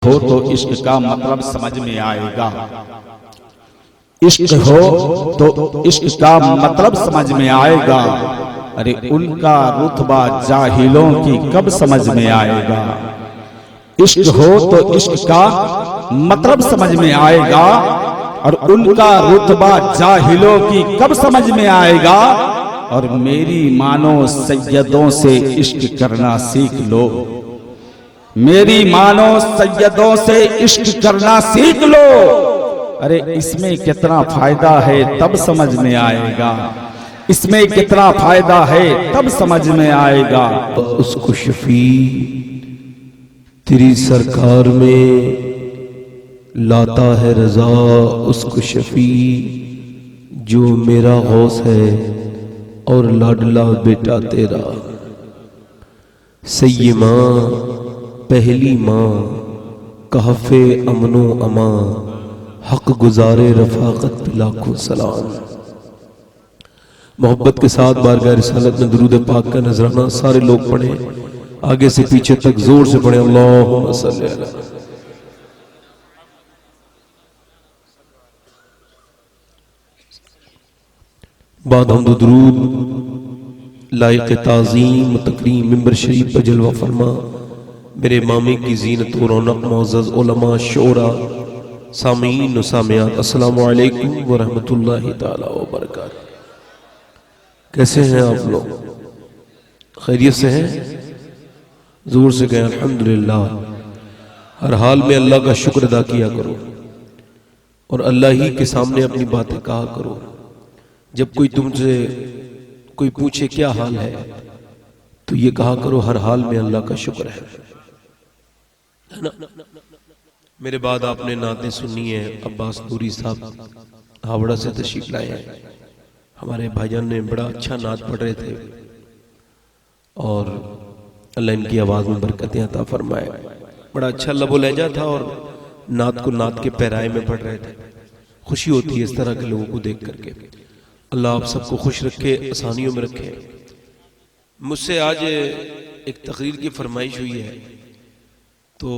हो तो इश्क का मतलब समझ में आएगा। इश्क हो तो इश्क का मतलब समझ में आएगा। अरे उनका रुतबा जाहिलों की कब समझ में आएगा। इश्क हो तो इश्क का मतलब समझ में आएगा और उनका रुतबा जाहिलों की कब समझ में आएगा। और मेरी मानो सैयदों से इश्क करना सीख लो, मेरी मानो सैयदों से इश्क करना सीख लो। अरे इसमें कितना फायदा है तब समझ में आएगा, इसमें कितना फायदा है तब समझ में आएगा। उसको शफी तेरी सरकार में लाता है रजा, उसको शफी जो मेरा गौस है और लाडला बेटा तेरा। सैयमा पहली माँ कहफे अमनो अमा, हक गुजारे रफाकत पे लाखों सलाम। मोहब्बत के साथ बारगाह रिसालत में दुरूद पाक का नजराना सारे लोग पढ़े, आगे से पीछे तक जोर से पढ़े। अल्लाहुम्मा सल्ली अला। बाद हम दुरूद लायक ताज़ीम तकरीम मिंबर शरीफ पर जलवा फरमा मेरे मामी की जीनत और रौनक मोअज़्ज़ज़ उलमा शोरा सामीन व सामियात, अस्सलामु अलैकुम व रहमतुल्लाहि ताला व बरकातहू। कैसे हैं आप लोग? खैरियत से हैं? जोर से कहें अल्हम्दुलिल्लाह। हर हाल में अल्लाह का शुक्र अदा किया करो और अल्लाह ही के सामने अपनी बातें कहा करो। जब कोई तुमसे कोई पूछे क्या हाल है तो ये कहा करो हर हाल में अल्लाह का शुक्र है ना। मेरे बाद आपने नातें सुनी है। अब्बास नूरी साहब हावड़ा से तशरीफ लाए हैं। हमारे भाईजान ने बड़ा अच्छा नात पढ़ रहे थे और अल्लाह इनकी आवाज़ में बरकतें अता फरमाए। बड़ा अच्छा लबो लहजा था और नात को नात के पैराए में पढ़ रहे थे। खुशी होती है इस तरह के लोगों को देख करके। अल्लाह आप सबको खुश रखे, आसानियों में रखे। मुझसे आज एक तकरीर की फरमाइश हुई है तो,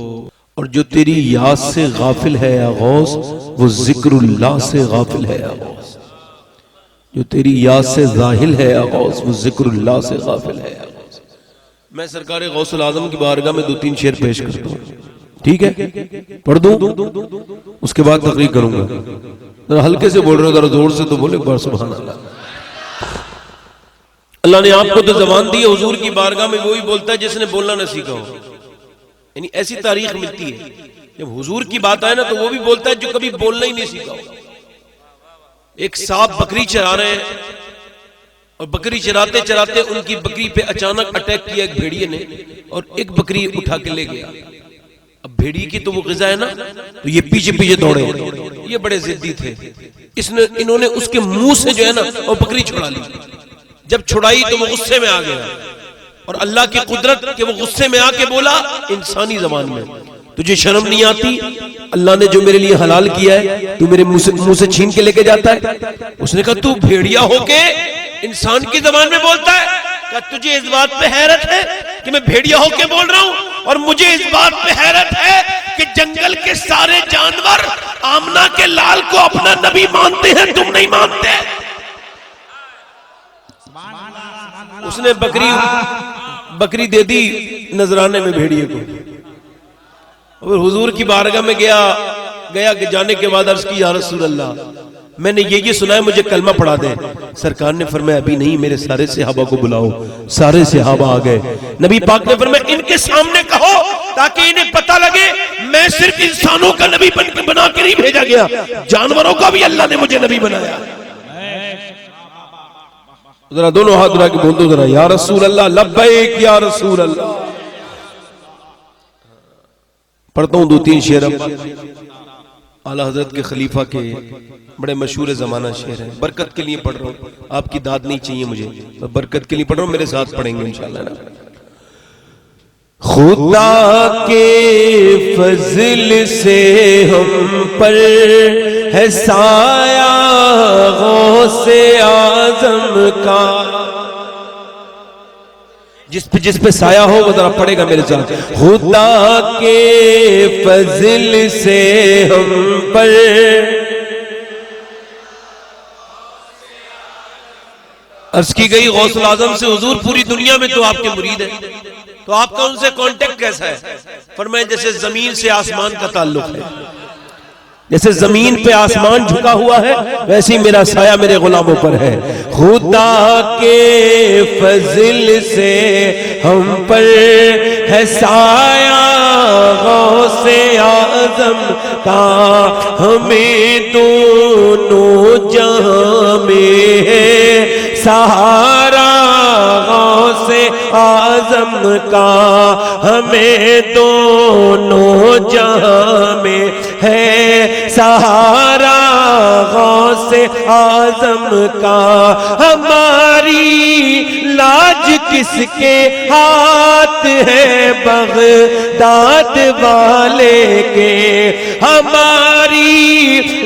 और जो तेरी याद से गाफिल है या गौस, वो जिक्रुल्लाह से गाफिल है या गौस। जो तेरी याद से जाहिल है या गौस, वो जिक्रुल्लाह से गाफिल है या गौस। मैं सरकार गौसुल आजम की बारगाह में 2-3 शेर पेश करता हूँ, ठीक है? पढ़ दूं, उसके बाद तकरीर करूंगा। जरा हल्के से बोल रहे हो, जरा जोर से तो बोले एक बार सुभान अल्लाह। अल्लाह ने आपको तो जबान दी है, हुजूर की बारगाह में वही बोलता है जिसने बोलना न सीखा हो। यानी ऐसी तारीख मिलती है जब हुजूर की बात आए ना तो वो भी बोलता है जो कभी बोलना ही नहीं सीखा हो। एक सांप बकरी चरा रहे हैं और बकरी चराते चराते उनकी बकरी पे अचानक अटैक किया एक भेड़िए ने और एक बकरी उठा के ले गया। अब भेड़िए की तो वो ग़िज़ा है ना, तो ये पीछे पीछे दौड़े। ये बड़े जिद्दी थे। इन्होंने उसके मुंह से जो है ना वो बकरी छुड़ा ली। जब छुड़ाई तो वो गुस्से में आ गया और अल्लाह की कुदरत कि वो गुस्से में आके बोला इंसानी ज़बान में, तुझे शर्म नहीं आती? अल्लाह ने जो मेरे लिए हलाल किया है तू मेरे मुंह से छीन के लेके जाता है। उसने कहा तू भेड़िया होके इंसान की ज़बान में बोलता है? क्या तुझे इस बात पे हैरत है कि मैं भेड़िया होके बोल रहा हूं? और मुझे इस बात पे हैरत है कि जंगल के सारे जानवर आमना के लाल को अपना नबी मानते हैं, तुम नहीं मानते। उसने बकरी दे दी नजराने में भेड़िए को और हुजूर की बारगाह में गया कि जाने के बाद अर्ज की या रसूल अल्लाह, मैंने ये सुना है, मुझे कलमा पढ़ा दे। सरकार ने फरमाया अभी नहीं, मेरे सारे सहाबा को बुलाओ। सारे सहाबा आ गए। नबी पाक ने फरमाया इनके सामने कहो ताकि इन्हें पता लगे मैं सिर्फ इंसानों का नबी बना के नहीं भेजा गया, जानवरों का भी अल्लाह ने मुझे नबी बनाया। जरा दोनों हाथ उठा के बोल दो जरा या रसूल अल्लाह, लब्बैक या रसूल अल्लाह। पढ़ता हूं 2-3 शेर। आला हजरत के खलीफा के बड़े मशहूर ज़माना शेर है। बरकत के लिए पढ़ रहा हूँ, आपकी दाद नहीं चाहिए मुझे, मैं बरकत के लिए पढ़ रहा हूँ। मेरे साथ पढ़ेंगे इंशाअल्लाह ना। खुदा के फजल से हम पर है साया गौसे आजम का, जिस पे साया हो वो जरा पड़ेगा मेरे साथ। खुदा के फजल से हम पर अर्ज की गई गौसुल आजम से, हुजूर पूरी दुनिया में तो आपके मुरीद हैं, तो आपका उनसे कांटेक्ट कैसा है? फरमाया जैसे जमीन से आसमान का ताल्लुक है, जैसे जमीन पे आसमान झुका हुआ है वैसे ही मेरा साया मेरे गुलामों पर है। खुदा के फजल से हम पर है साया गौसे आजम का, हमें दोनों जहां में है सहारा गौसे आजम का, हमें दोनों जहां में है सहारा गौसे आजम का। हमारी लाज किसके हाथ है बगदाद वाले के, हमारी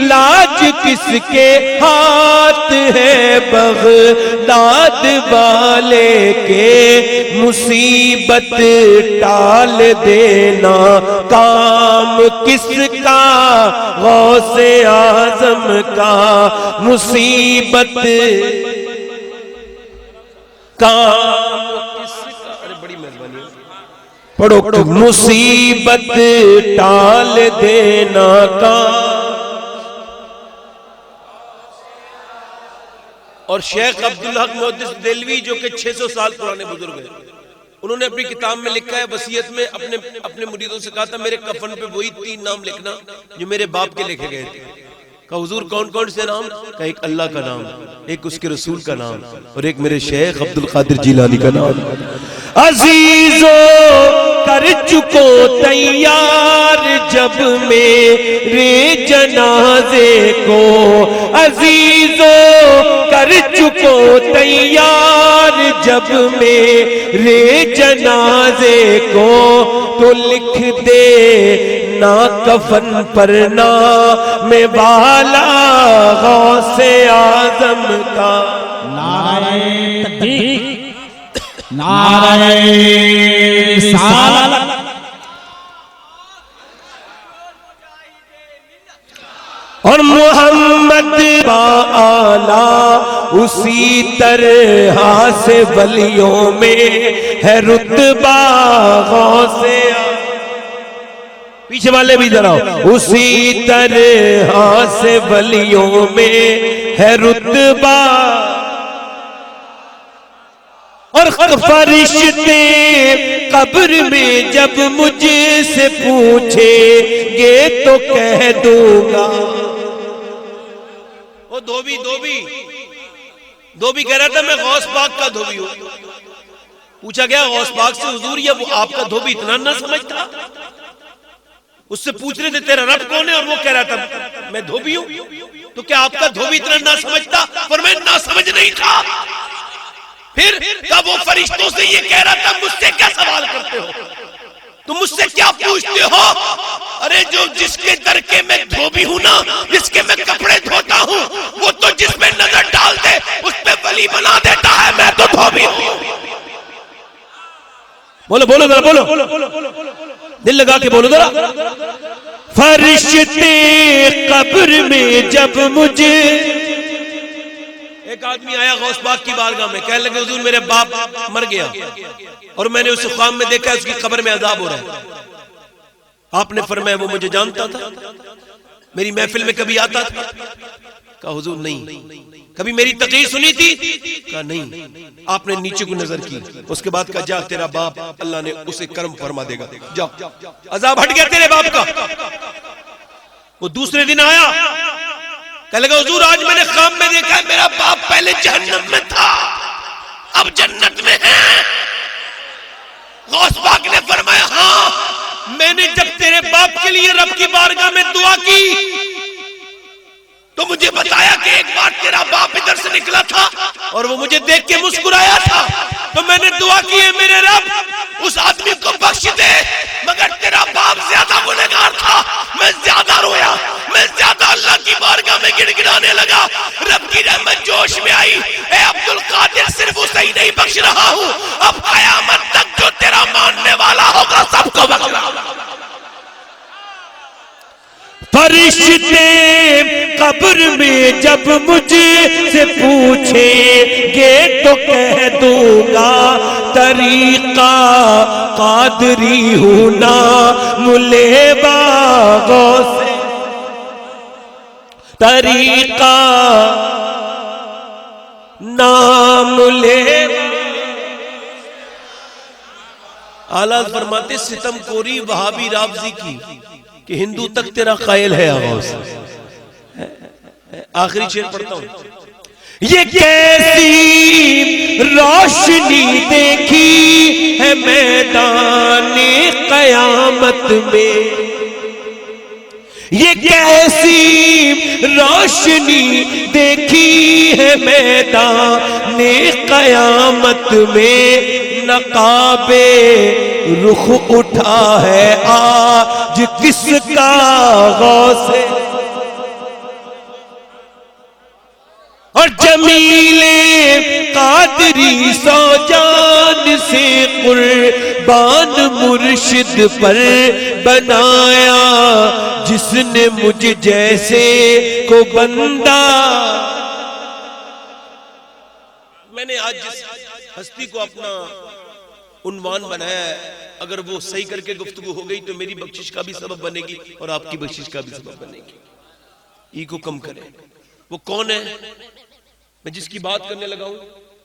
लाज किसके हाथ है बगदाद वाले के। मुसीबत टाल देना काम किसका गौसे आजम का, मुसीबत काम किसका। अरे बड़ी मेहरबानी, पढ़ो। मुसीबत टाल देना काम। और शेख अब्दुल हक मुहद्दिस देलवी जो कि 600 साल पुराने बुजुर्ग हैं, उन्होंने अपनी किताब में लिखा है, वसीयत में अपने मुरीदों से कहा था मेरे कफन पे वही 3 नाम लिखना जो मेरे बाप के लिखे गए थे। कहा हुजूर कौन कौन से नाम? कहा एक अल्लाह का नाम, एक उसके रसूल का नाम, और एक मेरे शेख अब्दुल कादिर जिलानी का नाम। अजीजो कर चुको तैयार जब मेरे जनाजे को, अजीजो कर चुको तैयार जब मेरे जनाजे को, तो लिख दे ना कफन पर नाम वाला गौसे आजम का। नारे तकबीर, नारे रिसालत, और मोहम्मद बाला उसी तरह से वलियों में है रुतबा गौसे। पीछे वाले भी जरा, उसी तरह से वलियों में है रुतबा। और फरिश्ते कब्र में जब मुझसे पूछेंगे तो कह दूंगा। वो धोबी कह रहा था मैं गौस पाक का धोबी हूं। पूछा गया गौस पाक से, हुजूर ये वो आपका धोबी इतना ना समझता? उससे पूछ रहे थे तेरा रब कौन है, और वो कह रहा था मैं धोबी हूं, तो क्या आपका धोबी इतना ना समझता? पर मैं ना समझ नहीं था। फिर तब वो फरिश्तों से ये कह रहा था मुझसे क्या सवाल करते हो, तुम मुझसे क्या पूछते हो? अरे जो जिसके दरके में धोबी हूं ना, जिसके मैं कपड़े धोता हूं, वो तो जिसमें नजर डाल दे उस पे वली बना देता है। मैं तो धोबी हूं। बोलो बोलो जरा, बोलो दिल लगा के बोलो जरा। फरिश्ते कब्र में जब मुझे, एक आदमी आया गौस पाक की बारगाह में, कहने लगे हुजूर मेरे बाप मर गया और मैंने उसे ख्वाब में देखा उसकी कब्र में अजाब हो रहा है। आपने फरमाया वो मुझे जानता था, मेरी महफिल में कभी आता था? कहा हुजूर नहीं। कभी मेरी तकरीर सुनी थी? कहा नहीं। आपने नीचे को नजर की, उसके बाद कहा जा तेरा बाप अल्लाह ने उसे कर्म फरमा देगा, जा अजाब हट गया तेरे बाप का। वो दूसरे दिन आया, कहने लगा हुजूर आज मैंने ख्वाब में देखा है मेरा बाप पहले जहन्नम में था अब जन्नत में है। गौस पाक ने फरमाया हाँ, मैंने जब तेरे बाप के लिए रब की बारगाह में दुआ की तो मुझे बताया कि एक बार तेरा बाप इधर से निकला था और वो मुझे देख के मुस्कुराया था, तो मैंने दुआ की है मेरे रब उस आदमी को बख्श दे, मगर तेरा बाप ज्यादा गुनहगार था, मैं ज्यादा रोया, मैं ज्यादा अल्लाह की बारगाह में गिड़गिड़ाने लगा। रब की रहमत जोश में आई, ए अब्दुल कादिर सिर्फ उस से ही नहीं बख्श रहा हूं, अब कयामत तक जो तेरा मानने वाला होगा सबको बख्श रहा हूं। फरिश्ते कब्र में जब मुझसे पूछेंगे तो कह दूंगा तरीका कादरी हूं ना मुले बागों से, तरीका नाम ले। आला फरमाते सितमखोरी वहाबी रावजी की कि हिंदू तक तेरा कायल है आवाज। आखिरी शेर पढ़ता हूं। ये कैसी रोशनी देखी है मैदाने कयामत में, ये कैसी रोशनी देखी है मैदाने कयामत में, नकाबे रुख उठा है आज किसका गौसे, और जमीले कादरी सौ जान से कुर्बान मुर्शिद पर बनाया जिसने मुझ जैसे को बंदा। मैंने आज जिस हस्ती को अपना उन्वान बनाया है, अगर वो सही करके गुफ्तगू हो गई तो मेरी बख्शिश का भी सबब बनेगी और आपकी बख्शिश का भी सबब बनेगी। ई को कम करें। वो कौन है मैं जिसकी बात करने लगा हूं?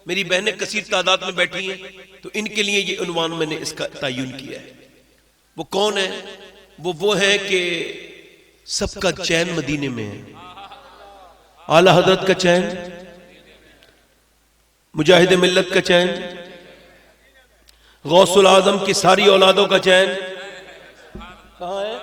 मेरी बहनें कसीर तादाद में बैठी हैं, तो इनके लिए ये उन्वान मैंने इसका तयन किया है। वो कौन है? वो है कि सबका चैन मदीने में है। आला हजरत का चैन, मुजाहिद मिल्लत का चैन, गौसुल आजम की सारी औलादों का चैन कहां है?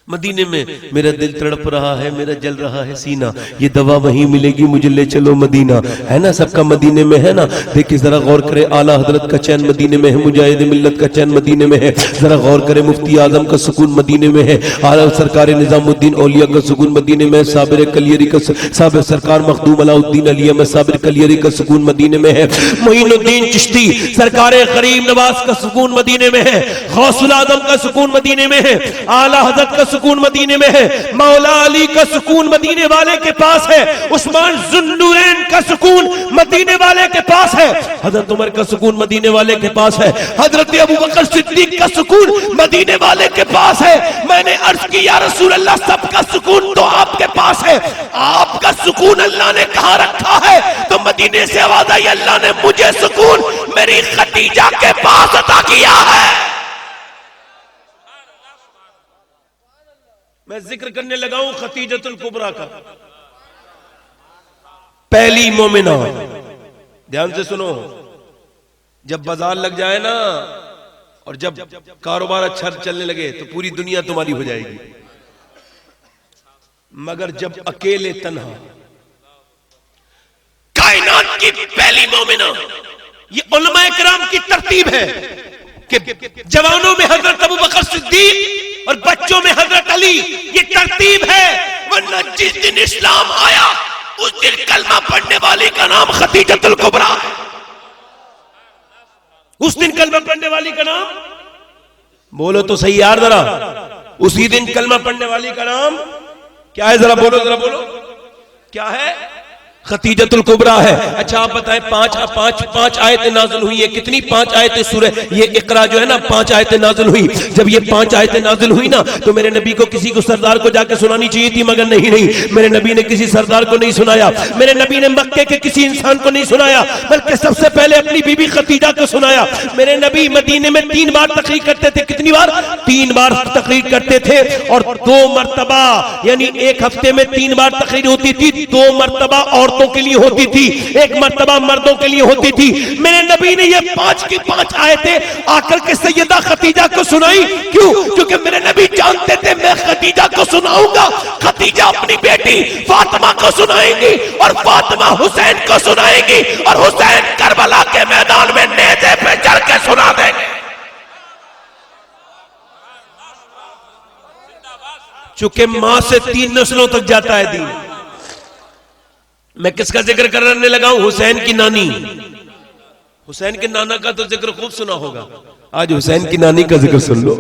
मदीने में। मेरा दिल तड़प रहा है, मेरा जल रहा है सीना, ये दवा वहीं मिलेगी, मुझे ले चलो मदीना। है ना, सबका मदीने में है ना। देखिए जरा गौर करे, आला हजरत का चैन मदीने में है, मुजाहिद मिल्लत का चैन मदीने में है। जरा गौर करे, मुफ्ती आजम का सुकून मदीने में है, आला सरकार निजामुद्दीन औलिया का सुकून मदीने में है, साबिर कलियरी का साबिर सरकार मखदूम अलाउद्दीन अलिया में साबिर कलियरी का सुकून मदीने में है, मोइनुद्दीन चिश्ती सरकार गरीब नवाज का सुकून मदीने में है, गौसुल आजम का सुकून मदीने में है, आला हजरत का सुकून मदीने में है, मौला अली का सुकून मदीने वाले के पास है, उस्मान जुन्नूरैन का सुकून मदीने वाले के पास है, हजरत उमर का सुकून मदीने वाले के पास है, हजरत अबू बकर सिद्दीक का सुकून मदीने वाले के पास है। मैंने अर्ज की या रसूल अल्लाह, सबका सुकून तो आपके पास है, आपका सुकून अल्लाह ने कहां रखा है? तो मदीने से आवाज आई, अल्लाह ने मुझे सुकून मेरी खदीजा के पास अता किया है। मैं जिक्र करने लगा हूं खतीजतुल कुबरा का, पहली मोमिना। ध्यान से सुनो, जब बाजार लग जाए ना और जब कारोबार अच्छा चलने लगे तो पूरी दुनिया तुम्हारी हो जाएगी, मगर जब अकेले तन्हा, कायनात की पहली मोमिना। ये उलमा इकराम की तरतीब है कि जवानों में हजरत अबू बकर सिद्दीक और बच्चों में हजरत अली, ये तरतीब है। वरना जिस दिन इस्लाम आया उस दिन कलमा पढ़ने वाली का नाम खतीजतुल कुबरा है। उस दिन कलमा पढ़ने वाली का नाम, बोलो तो सही यार जरा, उसी दिन कलमा पढ़ने वाली का नाम क्या है? जरा बोलो क्या है? खतीजतुल कुबरा है। अच्छा आप बताएं, पांच आयतें नाज़िल हुई है। कितनी? 5 आयतें सूरह ये इकरा जो है ना, 5 आयतें नाज़िल हुई। जब ये 5 आयतें नाज़िल हुई ना, तो मेरे नबी को किसी को सरदार को जाके सुनानी चाहिए थी, मगर नहीं, मेरे नबी ने किसी सरदार को नहीं सुनाया। मेरे नबी ने मक्के के किसी इंसान को नहीं सुनाया, बल्कि सबसे पहले अपनी बीबी खतीजा को सुनाया। मेरे नबी मदीने में 3 बार तकरीर करते थे। कितनी बार? 3 बार तकरीर करते थे, और 2 मरतबा, यानी एक हफ्ते में 3 बार तकरीर होती थी। 2 मरतबा औरतों के लिए होती थी, 1 मर्तबा मर्दों के लिए होती थी। मेरे नबी ने ये 5 की 5 आयतें आकर के सैयदा खतीजा को सुनाई। क्यों? क्योंकि मेरे नबी जानते थे मैं खतीजा को सुनाऊंगा, खतीजा अपनी बेटी फातिमा को सुनाएंगी, और फातिमा हुसैन को सुनाएंगी, और हुसैन करबला के मैदान में नेज़े पे चढ़ के सुना देंगे। चूंकि मां से 3 नस्लों तक जाता है दीन। मैं किसका जिक्र करने लगा हूं? हुसैन की नानी। हुसैन के नाना का तो जिक्र खूब सुना होगा, आज हुसैन की नानी का जिक्र सुन लो।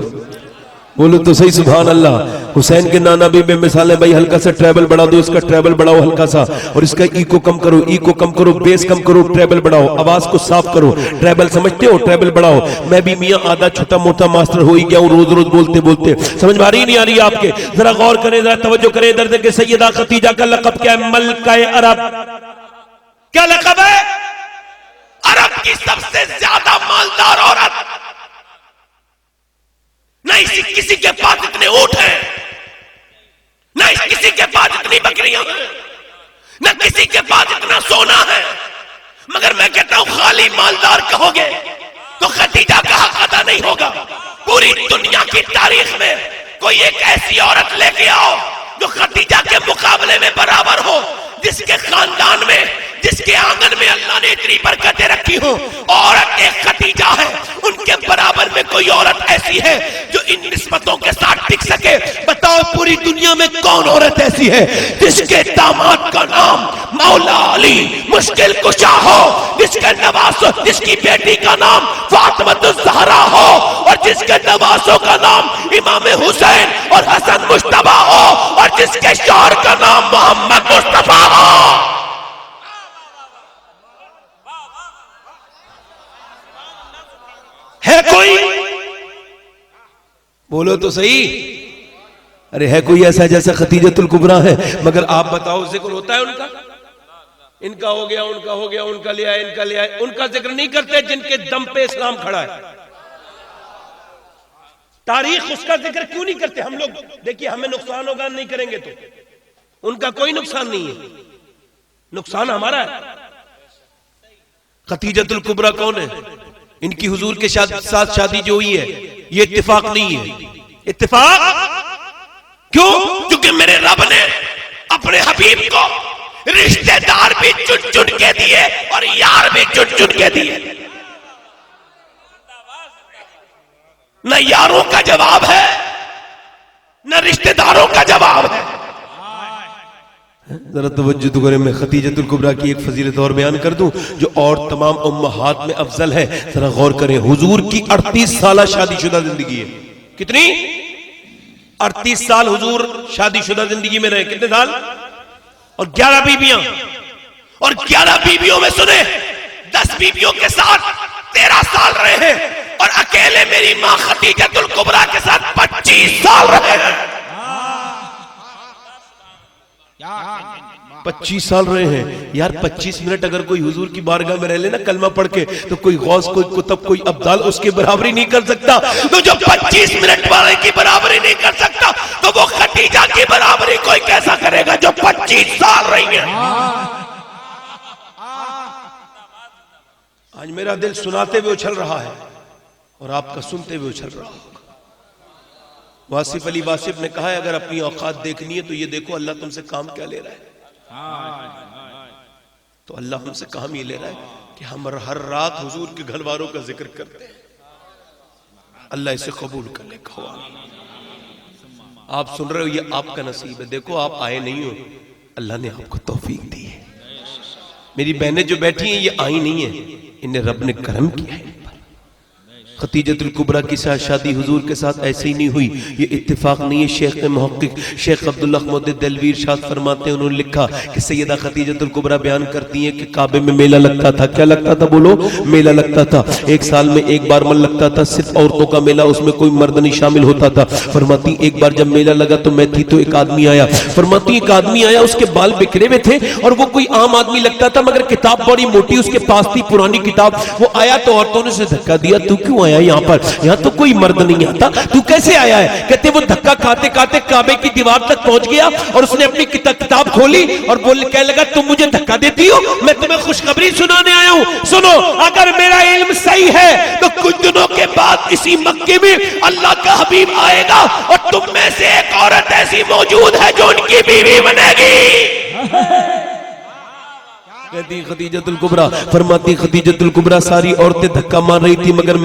बोलो तो सही सुभान अल्लाह। हुसैन के नाना भी बेमिसाल है भाई। हल्का सा ट्रेबल बढ़ा दो, इसका ट्रेबल बढ़ाओ हल्का सा, और इसका इको कम करो, इको कम करो, बेस कम करो, ट्रेबल बढ़ाओ, आवाज को साफ करो। ट्रेबल समझते हो? ट्रेबल बढ़ाओ। मैं भी मियां आधा छोटा मोटा मास्टर हो ही गया हूं, रोज रोज बोलते बोलते। समझ में आ रही नहीं आ रही आपके? जरा गौर करें, जरा तवज्जो करें। दर्द के सैयदा खतीजा का लक़ब क्या है? मलका अरब। क्या लक़ब है? अरब की सबसे ज्यादा मालदार औरत। नहीं किसी के पास इतने ऊंट हैं, नहीं किसी के पास इतनी बकरियां हैं, न किसी के पास इतना सोना है, मगर मैं कहता हूं खाली मालदार कहोगे तो खदीजा का हक अदा नहीं होगा। पूरी दुनिया की तारीख में कोई एक ऐसी औरत लेके आओ जो खदीजा के मुकाबले में बराबर हो, जिसके खानदान में, जिसके आंगन में अल्लाह ने इतनी बरकतें रखी हो। औरत एक खदीजा है, उनके बराबर में कोई औरत ऐसी है जो इन निस्बतों के साथ टिक सके? बताओ पूरी दुनिया में कौन औरत ऐसी है जिसके दामाद का नाम मौला अली मुश्किल कुशा हो, जिसके नवासों, जिसकी बेटी का नाम फातिमा ज़हरा हो, और जिसके नवासों का नाम इमाम हुसैन और हसन मुश्तबा हो, और जिसके शौहर का नाम मोहम्मद मुस्तफा हो। है कोई? बोलो तो सही। अरे है कोई ऐसा जैसा खतीजतुल कुबरा है? मगर आप बताओ जिक्र होता है उनका? इनका हो गया, उनका हो गया, उनका ले आए, इनका ले आए। उनका जिक्र नहीं करते जिनके दम पे इस्लाम खड़ा है। तारीख उसका जिक्र क्यों नहीं करते हम लोग? देखिए हमें नुकसान होगा, नहीं करेंगे तो। उनका कोई नुकसान नहीं है, नुकसान हमारा है। खतीजतुल कुबरा कौन है? इनकी हुजूर के साथ शादी जो हुई है ये इत्तेफाक नहीं है। इत्तेफाक क्यों? क्योंकि मेरे रब ने अपने हबीब को रिश्तेदार भी चुन चुन के दिए और यार भी चुन चुन के दिए। न यारों का जवाब है, न रिश्तेदारों का जवाब है। जरा तवज्जो तो करें। मैं खतीजतुल कुबरा की एक फजीलत और बयान कर दूं जो और तमाम उम्महात में अफजल है। जरा गौर करें। हुजूर की 38 साल शादीशुदा जिंदगी है। कितनी? 38 साल हुजूर शादीशुदा जिंदगी में रहे। कितने साल? और 11 बीबियां, और 11 बीबियों में सुने 10 बीबियों के साथ 13 साल रहे हैं, और अकेले मेरी मां खतीजतुल कुबरा के साथ 25 साल रहे हैं। 25 साल रहे हैं यार। 25 मिनट अगर कोई हुजूर की बारगाह में रह लेना कलमा पढ़ के, तो कोई गौस, कोई कुतुब, कोई अब्दाल उसकी बराबरी नहीं कर सकता। तो जो 25 मिनट वाले की बराबरी नहीं कर सकता, तो वो खतीजा की बराबरी कोई कैसा करेगा जो 25 साल रही है। आज मेरा दिल सुनाते हुए उछल रहा है और आपका सुनते हुए उछल रहा होगा। वासिफ अली वासिफ ने कहा है अगर अपनी औकात देखनी है तो ये देखो अल्लाह तुमसे काम क्या ले रहा है। तो अल्लाह हमसे काम ये ले रहा है कि हम हर रात हुजूर के घर वालों का जिक्र करते हैं। अल्लाह इसे कबूल कर ले। आप सुन रहे हो, ये आपका नसीब है। देखो आप आए नहीं हो, अल्लाह ने आपको तौफीक दी है। मेरी बहनें जो बैठी हैं ये आई नहीं है, इन्हें रब ने करम किया है। खतीजतुल कुबरा की शादी हुजूर के साथ ऐसे ही नहीं हुई, ये इत्तेफाक नहीं है। शेख मुहक्किक शेख अब्दुल्लाह अहमद देलवी इरशाद फरमाते हैं, उन्होंने लिखा कि सैयदा खतीजतुल कुबरा बयान करती हैं कि काबे में मेला लगता था। क्या लगता था? बोलो। मेला लगता था। एक साल में एक बार मन लगता था, सिर्फ औरतों का मेला, उसमें कोई मर्द नहीं शामिल होता था। फरमाती एक बार जब मेला लगा तो मैं थी, तो एक आदमी आया। फरमाती एक आदमी आया, उसके बाल बिखरे हुए थे और वो कोई आम आदमी लगता था, मगर किताब बड़ी मोटी उसके पास थी, पुरानी किताब। वो आया तो औरतों ने उसे धक्का दिया। तू क्यों आया यहाँ पर? यहाँ तो कोई मर्द नहीं आता, तू कैसे आया है? कहते वो धक्का खाते खाते काबे की दीवार तक पहुंच गया और उसने अपनी किताब खोली और कहने लगा तुम मुझे धक्का देती हो, मैं तुम्हें खुशखबरी सुनाने आया हूं। सुनो, अगर मेरा इल्म सही है तो कुछ दिनों के बाद इसी मक्के में अल्लाह का हबीब आएगा और तुम में से एक औरत ऐसी मौजूद है जो उनकी बीवी बनेगी। कहती खदीजतुल कुबरा, फरमाती खदीजतुल कुबरा सारी औरतें धक्का मार रही थी मगर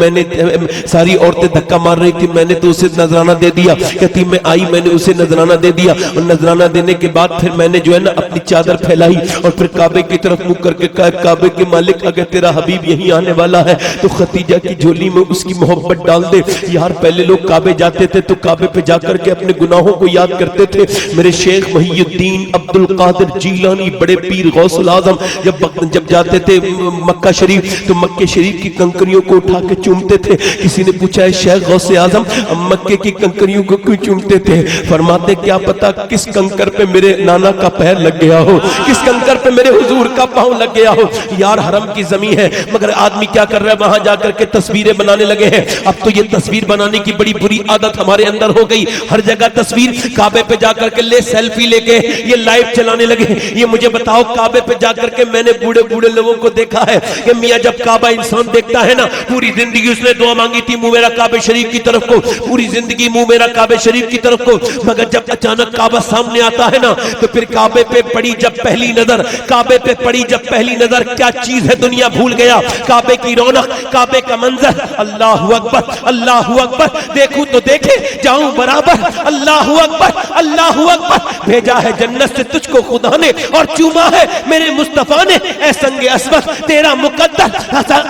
सारी औरतें धक्का मार रही थी, मैंने तो उसे नजराना दे दिया। कहती मैं आई, मैंने उसे नजराना दे दिया और नजराना देने के बाद फिर मैंने जो है ना अपनी चादर फैलाई और फिर काबे की तरफ मुंह करके कहा, काबे के मालिक अगर तेरा हबीब यहीं आने वाला है तो खदीजा की झोली में उसकी मोहब्बत डाल दे। यार पहले लोग काबे जाते थे तो काबे पे जाकर के अपने गुनाहों को याद करते थे। मेरे शेख मुहियुद्दीन अब्दुल कादिर जीलानी बड़े पीर गौसुल आजम जब जाते थे मक्का शरीफ तो मक्के शरीफ की कंकरियों को उठा के चूमते थे। किसी ने पूछा है शेख गौसे आजम मक्के की कंकरियों को क्यों चूमते थे? फरमाते क्या पता किस कंकर पे मेरे नाना का पैर लग गया हो, किस कंकर पे मेरे हुजूर का पांव लग गया हो। यार हरम की जमीन है मगर आदमी क्या कर रहा है, वहां जाकर के तस्वीरें बनाने लगे हैं। अब तो ये तस्वीर बनाने की बड़ी बुरी आदत हमारे अंदर हो गई। हर जगह तस्वीर, काबे पे जाकर के ले सेल्फी लेके ये लाइव चलाने लगे। ये मुझे बताओ काबे पे जाकर के मैंने बूढ़े बूढ़े लोगों को देखा है कि मियां जब काबा इंसान देखता है ना, पूरी जिंदगी उसने दुआ मांगी थी मुंह मेरा काबे शरीफ की तरफ को, पूरी जिंदगी मुंह मेरा काबे शरीफ की तरफ को, मगर जब अचानक काबा सामने आता है ना तो फिर काबे पे पड़ी जब पहली नजर, काबे पे पड़ी जब पहली नजर, क्या चीज है दुनिया भूल गया। काबे की रौनक, काबे का मंजर, अल्लाहु अकबर अल्लाहु अकबर, देखूं तो देखे जाऊं बराबर, अल्लाहु अकबर अल्लाहु अकबर, भेजा है जन्नत से तुझको खुदा ने और चूमा है मेरे मुस्तफा ने ऐ संगे असमत तेरा मुकद्दर,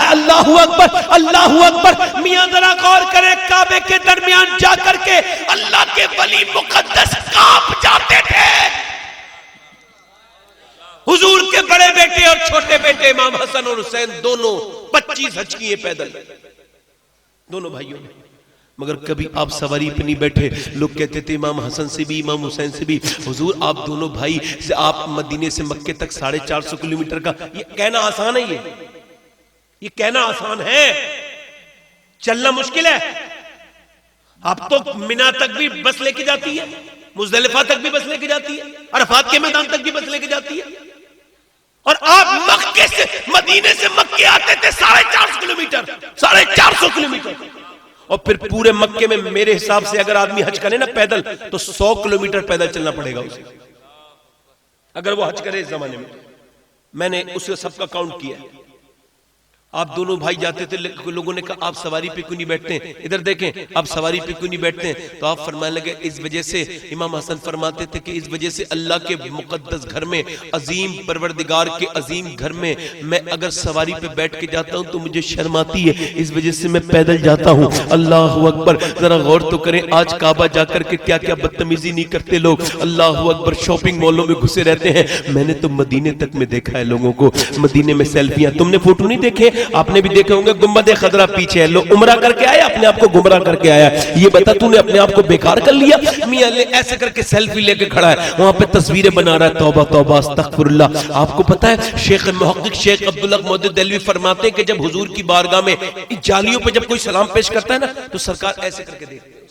अल्लाहु अकबर अल्लाहु अकबर। मियां जरा गौर करें, काबे के दरमियान जाकर के अल्लाह के वली मुकद्दस कांप जाते थे। हुजूर के बड़े बेटे और छोटे बेटे इमाम हसन और हुसैन दोनों 25 हज किए पैदल, दोनों भाइयों ने, मगर कभी आप सवारी पे नहीं बैठे। लोग कहते थे इमाम हसन से भी इमाम हुसैन से भी, हुजूर आप दोनों भाई से आप मदीने से मक्के तक 450 किलोमीटर का, ये कहना आसान है, ये कहना आसान है, चलना मुश्किल है। आप तो मिना तक भी बस लेके जाती है, मुजदलिफा तक भी बस लेके जाती है, अरफात के मैदान तक भी बस लेके जाती है, और आप मक्के से मदीने से मक्के आते थे 450 किलोमीटर, 450 किलोमीटर, और फिर पूरे मक्के में मेरे हिसाब से अगर आदमी हज करे ना पैदल तो 100 किलोमीटर पैदल चलना पड़ेगा उसे, अगर वो हज करे इस जमाने में। मैंने उसे सबका काउंट किया। आप दोनों भाई जाते थे, लोगों ने कहा आप सवारी पे क्यों नहीं बैठते, इधर देखें आप सवारी पे क्यों नहीं बैठते, तो आप फरमाने लगे इस वजह से, इमाम हसन फरमाते थे कि इस वजह से अल्लाह के मुकद्दस घर में, अजीम परवरदिगार के अजीम घर में मैं अगर सवारी पे बैठ के जाता हूं तो मुझे शर्म आती है, इस वजह से मैं पैदल जाता हूं। अल्लाह अकबर, जरा गौर तो करें आज काबा जाकर के क्या क्या बदतमीजी नहीं करते लोग। अल्लाह अकबर, शॉपिंग मॉलों में घुसे रहते हैं। मैंने तो मदीने तक में देखा है लोगों को, मदीने में सेल्फियां, तुमने फोटो नहीं देखे, आपने भी देखे होंगे, गुम्बद खदरा पीछे है, लोग उमरा करके आया, अपने आप को गुमराह करके आया। ये बता तूने अपने आप को बेकार कर लिया? मियां ऐसे करके सेल्फी लेके खड़ा है, वहां पे तस्वीरें बना रहा है, तौबा तौबा अस्तगफिरुल्लाह। आपको पता है शेख मुहक्किक शेख अब्दुल हक मौदूद देलवी फरमाते हैं कि जब हुजूर की बारगाह में जालियों पे जब कोई सलाम पेश करता है ना तो सरकार ऐसे करके देखते हैं,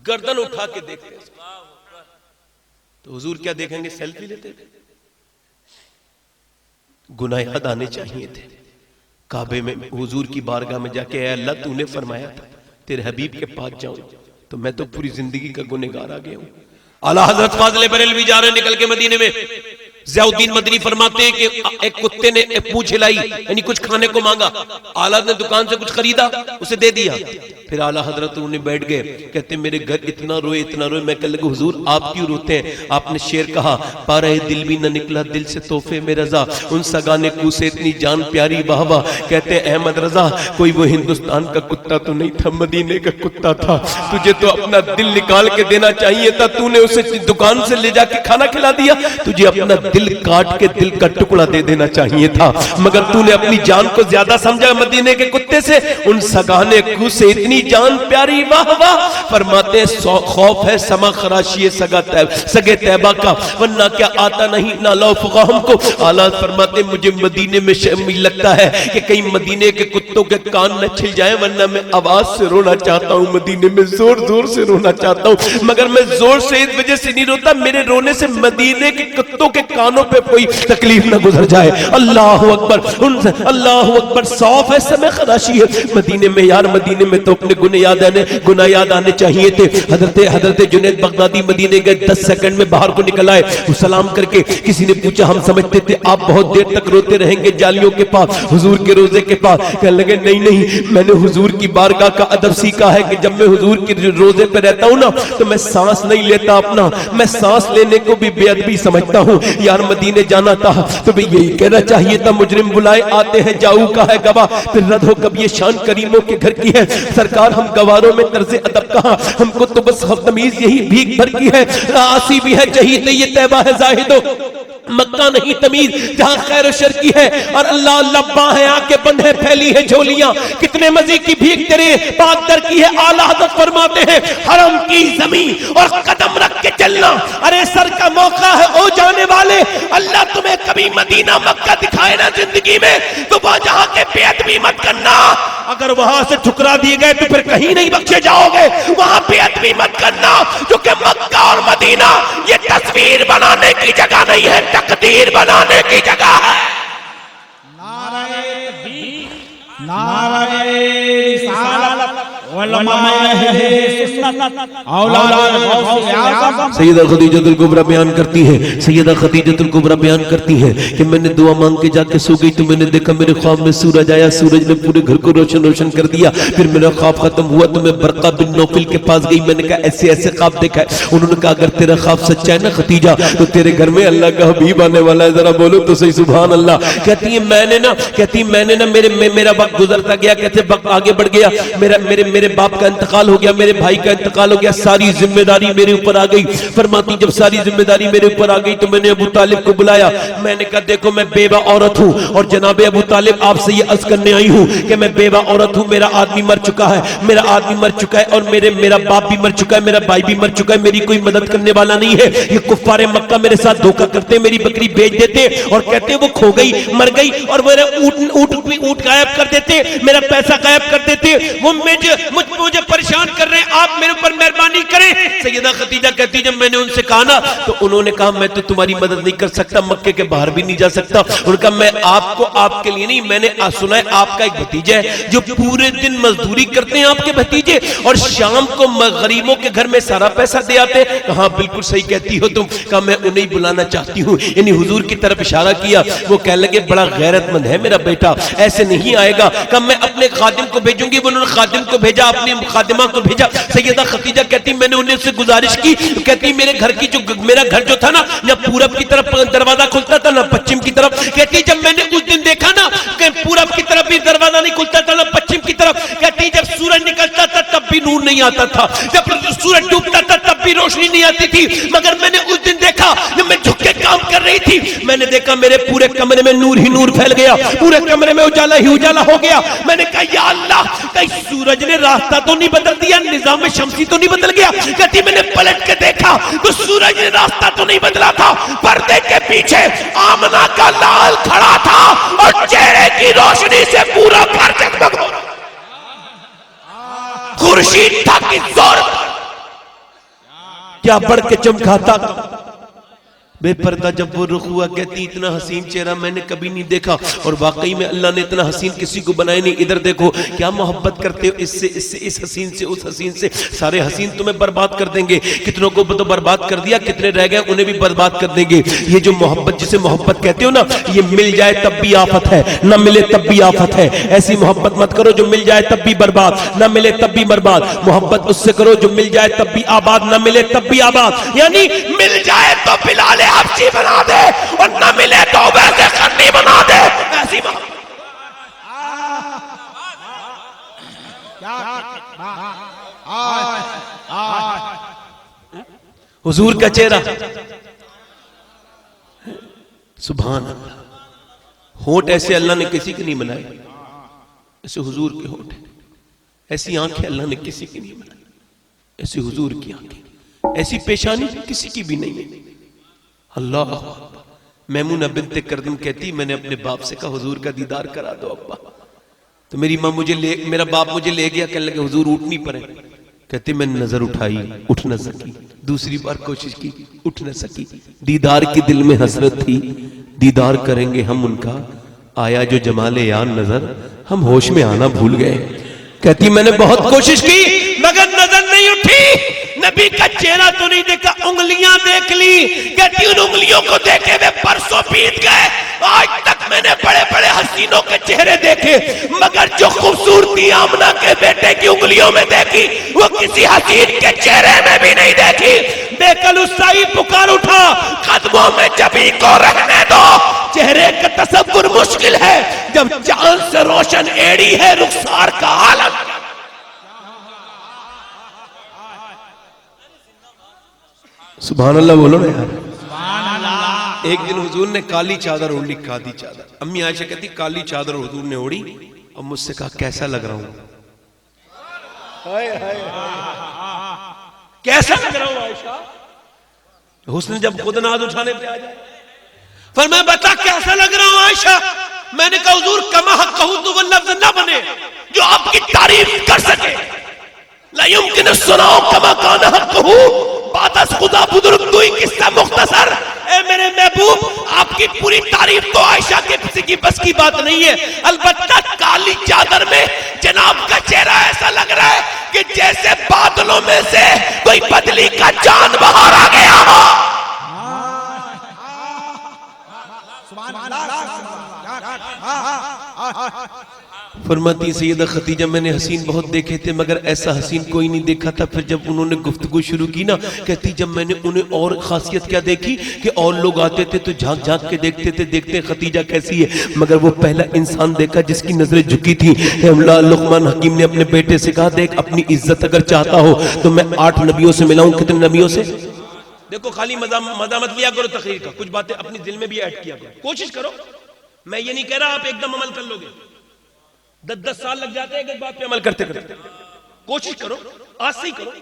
गर्दन उठा के देखते हैं। तो हुजूर क्या देखेंगे? सेल्फी लेते थे। गुनाह याद आने चाहिए थे। काबे में हुजूर की बारगाह में जाके अल्लाह तूने फरमाया था तेरे हबीब के पास जाऊं, तो मैं तो पूरी जिंदगी का गुनहगार आ गया हूं। आला हजरत फाज़िल बरेलवी जा रहे निकल के मदीने में, ज़ियाउद्दीन मदनी फरमाते हैं कि एक कुत्ते ने एक पूंछ हिलाई, यानी कुछ खाने को मांगा, आला ने दुकान से कुछ खरीदा, उसे दे दिया। फिर आला हजरत उन्हें बैठ गए, कहते मेरे घर इतना रोए इतना रोए। मैं कहने लगा हुजूर आप क्यों रोते हैं? आपने शेर कहा, पारा दिल भी न निकला दिल से तोहफे में रजा, उन सगाने कू से इतनी जान प्यारी वाह वाह। कहते अहमद रजा कोई वो हिंदुस्तान का कुत्ता तो नहीं था, मदीने का कुत्ता था। तुझे तो अपना दिल निकाल के देना चाहिए था, तूने उसे दुकान से ले जाके खाना खिला दिया। तुझे अपना दिल काट के दिल का टुकड़ा दे देना चाहिए था, मगर तूने अपनी जान को ज्यादा समझा मदीने के कुत्ते से। उन सगाने कू से इतनी जान प्यारी वाह वाह। फरमाते खौफ है समा खराशी सगे तैबा का, वरना क्या आता नहीं ना लौफगा हमको। आला फरमाते मुझे मदीने में शर्मिल लगता है कि कहीं मदीने के कुत्तों के कान न छिल जाए, वरना मैं आवाज से रोना चाहता हूँ, मदीने में जोर जोर से रोना चाहता हूँ, मगर मैं जोर से इस वजह से नहीं रोता मेरे रोने से मदीने के कुत्तों के कानों पे कोई तकलीफ न गुजर जाए। अल्लाह अकबर, अल्लाह अकबर। सौफ है समय खराशी है मदीने में यार, मदीने में तो अपने गुनाह याद आने चाहिए थे। हजरत जुनैद बगदादी मदीने गए, 10 सेकंड में बाहर को निकल आए। वो सलाम करके किसी ने पूछा, हम समझते थे आप बहुत देर तक रोते रहेंगे जालियों के पास, हुजूर के रोजे के पास। कहने लगे नहीं, मैंने हुजूर की बारगाह का अदब सीखा है कि जब मैं हुजूर के रोजे पे रहता हूँ ना तो मैं सांस नहीं लेता अपना, मैं सांस लेने को भी बेअदबी समझता हूँ। यार मदीने जाना था तो भी यही कहना चाहिए था, मुजरिम बुलाए आते हैं जाऊ का है गवाह, फिर रद हो कब ये शान करीमों के घर की है। सरकार हम गवारों में तर्ज अदब कहाँ, हमको तो बस तमीज यही भीख भर की है। आसी भी है जहीद ये तैबा है जाहिदो, मक्का नहीं तमीज जहां खैर शर की है। और अल्लाह लब्बा है, आंखें बंद है, फैली है झोलियां, कितने मजे की भीख तेरे पाक दर की है। आला हज़रत फरमाते हैं, हरम की जमीन और कदम रख के चलना, अरे सर का मौका है ओ जाने वाले। अल्लाह तुम्हें कभी मदीना मक्का दिखाए ना जिंदगी में, तो वह जहां के बेअदबी मत करना। अगर वहां से ठुकरा दिए गए तो फिर कहीं नहीं बख्शे जाओगे, वहां बेअदबी मत करना, क्योंकि मक्का और मदीना ये तस्वीर बनाने की जगह नहीं है, तकदीर बनाने की जगह है। सैयदा खदीजतुल कुबरा बयान करती है, सैयदा खदीजतुल कुबरा बयान करती है कि मैंने दुआ मांग के जाके सो गई तो मैंने देखा मेरे ख्वाब में सूरज आया, सूरज ने पूरे घर को रोशन रोशन कर दिया। फिर मेरा ख्वाब खत्म हुआ तो मैं बरका बिन नौफिल के पास गई, मैंने कहा ऐसे ऐसे ख्वाब देखा है। उन्होंने कहा अगर तेरा ख्वाब सच्चा है ना खदीजा तो तेरे घर में अल्लाह का हबीब आने वाला है, जरा बोलो तो सही सुभान अल्लाह। कहती है मैंने ना मेरा वक्त गुजरता गया, कहते वक्त आगे बढ़ गया, मेरे बाप का इंतकाल हो गया, मेरे भाई का इंतकाल हो गया, सारी जिम्मेदारी मेरे ऊपर आ गई। फरमाती जब सारी जिम्मेदारी मेरे ऊपर आ गई तो मैंने अबू तालिब को बुलाया। मैंने कहा देखो मैं बेवा औरत हूँ और जनाब अबू तालिब आपसे ये अर्ज करने आई हूँ कि मैं बेवा औरत हूँ, मेरा आदमी मर चुका है, और मेरा बाप भी मर चुका है, मेरा भाई भी मर चुका है, मेरी कोई मदद करने वाला नहीं है। ये कुफ्फारे मक्का मेरे साथ धोखा करते, मेरी बकरी बेच देते और कहते वो खो गई, मर गई, और मेरा ऊँट गायब कर देते, मेरा पैसा गायब कर देते, वो मुझे परेशान कर रहे हैं, आप मेरे ऊपर मेहरबानी करें। सैयदा खदीजा कहती जब मैंने उनसे कहा ना तो उन्होंने कहा मैं तो तुम्हारी मदद नहीं कर सकता, मक्के के बाहर भी नहीं जा सकता। उनका मैं आपको आपके लिए नहीं, मैंने सुना है आपका एक भतीजा है जो पूरे दिन मजदूरी करते हैं आपके भतीजे, और शाम को गरीबों के घर में सारा पैसा दे आते हैं। कहा बिल्कुल सही कहती हो तुम। कहा मैं उन्हें बुलाना चाहती हूँ, यानी हुजूर की तरफ इशारा किया। वो कह लगे बड़ा गैरतमंद है मेरा बेटा, ऐसे नहीं आएगा। कहा मैं अपने खादिम को भेजूंगी। उन्होंने खादिम को भेजा, अपनी खादिमा को भेजा। सैयदा खदीजा कहती मैंने उन्हें से गुजारिश की, कहती मेरे घर की मेरा घर जो था ना, न पूरब की तरफ दरवाजा खुलता था, न पश्चिम की तरफ। कहती जब मैंने उस दिन देखा ना कि पूरब की तरफ भी दरवाजा नहीं खुलता था, न पश्चिम की तरफ। कहती जब सूरज निकलता था तब भी नूर नहीं आता था, जब सूरज डूबता था तब भी रोशनी नहीं आती थी। मगर मैंने उस दिन देखा जब मैं झुक के काम कर रही थी, मैंने देखा मेरे पूरे कमरे में नूर ही नूर फैल गया, पूरे कमरे में उजाला ही उजाला हो गया। मैंने कहा या अल्लाह, कहीं सूरज ने रास्ता तो नहीं बदल दिया, निजाम शमसी तो नहीं बदल गया। कहती मैंने पलट के देखा तो सूरज ने रास्ता तो नहीं बदला था, पर्दे के पीछे आमना का लाल खड़ा था और चेहरे की रोशनी से पूरा घर जगमग हो रहा। खुर्शीद था कि जोर क्या बढ़ के चमकाता बेपर्दा जब वो रुख हुआ। कहती इतना हसीन चेहरा मैंने कभी नहीं देखा, और वाकई में अल्लाह ने इतना हसीन किसी को बनाया नहीं। इधर देखो क्या मोहब्बत करते हो, इससे इस हसीन से उस हसीन से। सारे हसीन तुम्हें बर्बाद कर देंगे, कितनों को तो बर्बाद कर दिया, कितने रह गए उन्हें भी बर्बाद कर देंगे। ये जो मोहब्बत जिसे मोहब्बत कहते हो ना, ये मिल जाए तब भी आफत है, न मिले तब भी आफत है। ऐसी मोहब्बत मत करो जो मिल जाए तब भी बर्बाद, न मिले तब भी बर्बाद। मोहब्बत उससे करो जो मिल जाए तब भी आबाद, न मिले तब भी आबाद। यानी मिल जाए तो बिलाले आपसी बना दे और न मिले तो वैसे खन्नी बना दे। ऐसी हुजूर का चेहरा सुभान अल्लाह। होंठ ऐसे अल्लाह ने किसी के नहीं बनाए, ऐसे हुजूर के होंठ। ऐसी आंखें अल्लाह ने किसी की नहीं बनाई, ऐसी हुजूर की आंखें। ऐसी पेशानी किसी की भी नहीं है। अल्लाह। मैमूना बिन्ते करदम कहती मैंने अपने बाप से कहा हुजूर का दीदार करा दो अब्बा। तो मेरी माँ मेरा बाप मुझे ले गया, कहने लगे हुजूर उठ नहीं पड़े। कहते मैंने नजर उठाई, उठ न सकी। दूसरी बार कोशिश की, उठ न सकी। दीदार की दिल में हसरत थी, दीदार करेंगे हम उनका। आया जो जमाले यार नजर, हम होश में आना भूल गए। कहती मैंने बहुत कोशिश की मगर नजर नहीं उठी, नबी का चेहरा तो नहीं देखा, उंगलियां देख ली। कहती उन उंगलियों को देखे हुए परसों बीत गए, आज तक मैंने बड़े बड़े हसीनों के चेहरे देखे मगर जो खूबसूरती आमना के बेटे की उंगलियों में देखी वो किसी हसीन के चेहरे में भी नहीं देखी। बेकलुस्साई पुकार उठा, कदमों में जबी को रहने दो, चेहरे का तसव्वुर मुश्किल है जब चांद से रोशन एड़ी है रुखसार का आलम। सुभान अल्लाह बोलो ना यार। एक दिन हुजूर ने काली चादर ओढ़ ली, खादी चादर। अम्मी आयशा कहती काली चादर हुजूर ने ओढ़ी और मुझसे कहा कैसा लग रहा हूं, कैसा लग रहा हूं आयशा। हुस्न जब खुद नाज उठाने पे आ जाए, फरमाया बता कैसा लग रहा हूं आयशा। मैंने कहा हुजूर कमा कहूं तो वो लफ्ज ना बने जो आपकी तारीफ कर सके, ला युमकिन सुनाओ कमा काना कहूं बातस खुदा बुजुर्ग दुई किस्सा मुख्तसर। ए मेरे महबूब आपकी पूरी तारीफ तो आयशा के किसी की बस की बात नहीं है, अलबत्ता काली चादर में जनाब का चेहरा ऐसा लग रहा है कि जैसे बादलों में से कोई बदली का चांद बाहर आ गया हो। फरमाती सैयदा खतीजा मैंने हसीन बहुत देखे थे मगर ऐसा हसीन कोई नहीं देखा था। फिर जब उन्होंने गुफ्तगू शुरू की ना, कहती जब मैंने उन्हें और खासियत क्या देखी कि और लोग आते थे तो झांक झांक के देखते थे, देखते खतीजा कैसी है, मगर वो पहला इंसान देखा जिसकी नजरें झुकी थी। लुकमान हकीम ने अपने बेटे से कहा देख अपनी इज्जत अगर चाहता हो तो मैं 8 नबियों से मिलाऊं। कितने नबियों से? देखो खाली मजा मत लिया करो तकरीर का, कुछ बातें अपनी दिल में भी ऐड किया करो, कोशिश करो। मैं ये नहीं कह रहा आप एकदम अमल कर लोगे, 10-10 साल लग जाते हैं एक बात पे अमल करते करते, कोशिश करो आज से ही करो।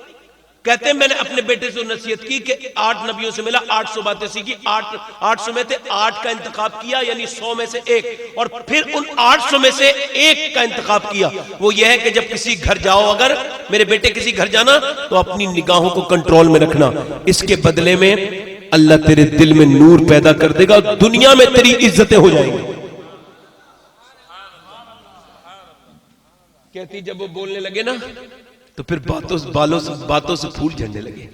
कहते हैं मैंने अपने बेटे से नसीहत की कि 8 नबियों से मिला, 800 बातें सीखी, 800 में थे 8 का इंतखाब किया यानी 100 में से 1, और फिर उन 800 में से 1 का इंतखाब किया। वो यह है कि जब किसी घर जाओ, अगर मेरे बेटे किसी घर जाना तो अपनी निगाहों को कंट्रोल में रखना, इसके बदले में अल्लाह तेरे दिल में नूर पैदा कर देगा, दुनिया में तेरी इज्जतें हो जाएंगी। कहती जब वो बोलने लगे ना तो फिर बातों से फूल झड़ने लगे।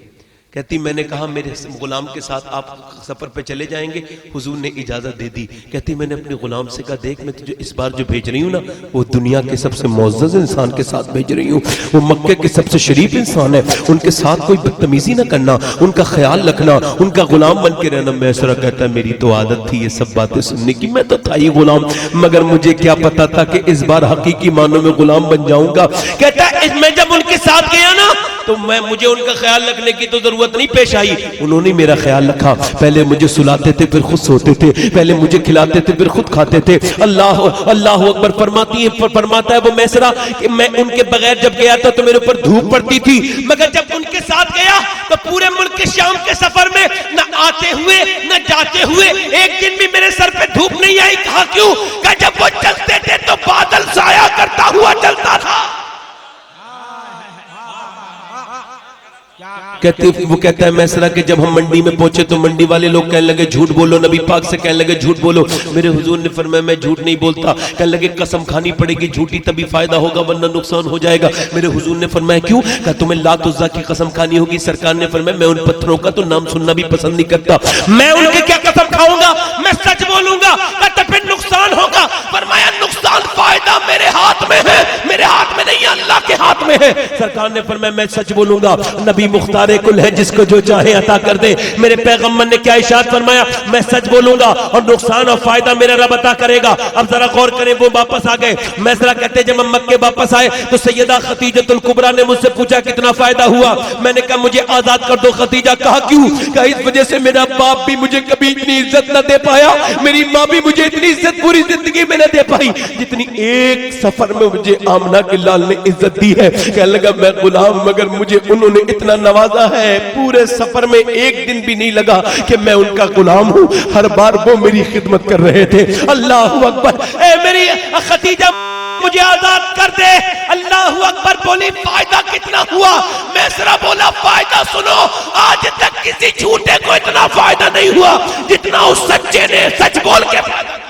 कहती मैंने कहा मेरे गुलाम के साथ आप सफर पे चले जाएंगे, हुजूर ने इजाजत दे दी। कहती मैंने अपने गुलाम से कहा देख मैं तुझे इस बार जो भेज रही हूँ ना वो दुनिया के सबसे मुअज़्ज़ज़ इंसान के साथ भेज रही हूँ, वो मक्के के सबसे शरीफ इंसान है, उनके साथ कोई बदतमीजी ना करना, उनका ख्याल रखना, उनका गुलाम बन के रहना। मैसरा कहता है मेरी तो आदत थी ये सब बातें सुनने की, मैं तो था ही गुलाम, मगर मुझे क्या पता था कि इस बार हकीकी मानों में गुलाम बन जाऊंगा। कहता है मैं जब उनके साथ गया ना तो मुझे उनका ख्याल रखने की तो जरूरत नहीं पेश आई, उन्होंने मेरा ख्याल रखा। पहले मुझे सुलाते थे फिर खुद सोते थे, पहले मुझे खिलाते थे फिर खुद खाते थे। अल्लाह अल्लाह अकबर फरमाता है वो मैसरा कि मैं उनके बगैर जब गया था तो मेरे ऊपर धूप पड़ती थी, मगर जब उनके साथ गया तो पूरे मुल्क के शाम के सफर में न आते हुए न जाते हुए एक दिन भी मेरे सर पे धूप नहीं आई। कहा क्यों? कहा जब वो चलते थे तो बादल साया करता हुआ चलता था। वो कहता है मैसरा कि जब हम मंडी में पहुंचे तो मंडी वाले लोग कहने लगे झूठ बोलो, नबी पाक से कहने लगे झूठ बोलो। मेरे हुजूर ने फरमाया मैं झूठ नहीं बोलता। कहने लगे कसम खानी पड़ेगी, झूठी तभी फायदा होगा वरना नुकसान हो जाएगा। मेरे हुजूर ने फरमाया क्यों? कहा तुम्हें लात उज़्ज़ा की कसम खानी होगी। सरकार ने फरमाया मैं उन पत्थरों का तो नाम सुनना भी पसंद नहीं करता, मैं उनकी क्या कसम खाऊंगा, मैं सच बोलूंगा तो फिर नुकसान होगा। फरमाया नुकसान फायदा मेरे हाथ में है, मेरे हाथ में नहीं अल्लाह के हाथ में है। सरकार ने फरमाया मैं सच बोलूंगा, नबी मुख्तार कुल है जिसको जो चाहे अता कर दे। मेरे पैगंबर ने क्या इरशाद फरमाया, मैं सच बोलूंगा और नुकसान और फायदा मेरा रब अता करेगा। अब जरा गौर करें, वो वापस आ गए। मैसरा कहते जब हम मक्के वापस आए तो सैयदा खतीजतुल कुबरा ने मुझसे पूछा कितना फायदा हुआ। मैंने कहा मुझे आजाद कर दो खतीजा। कहा क्यों? कहा इस वजह से मेरा बाप भी मुझे कभी इतनी इज्जत न दे पाया, मेरी माँ भी मुझे इतनी इज्जत पूरी जिंदगी में न दे पाई जितनी एक सफर में मुझे आमना के लाल ने इज्जत दी है। कहने लगा मैं गुलाम, मगर मुझे उन्होंने इतना नवाजा है, पूरे सफर में एक दिन भी नहीं लगा कि मैं उनका गुलाम हूं, हर बार वो मेरी खिदमत कर रहे थे। अल्लाह अकबर। ए मेरी खतीजा मुझे आजाद कर दे। अल्लाह अकबर बोली फायदा कितना हुआ? मैसरा बोला फायदा सुनो, आज तक किसी झूठे को इतना फायदा नहीं हुआ जितना उस सच्चे ने सच बोल के फायदा किया।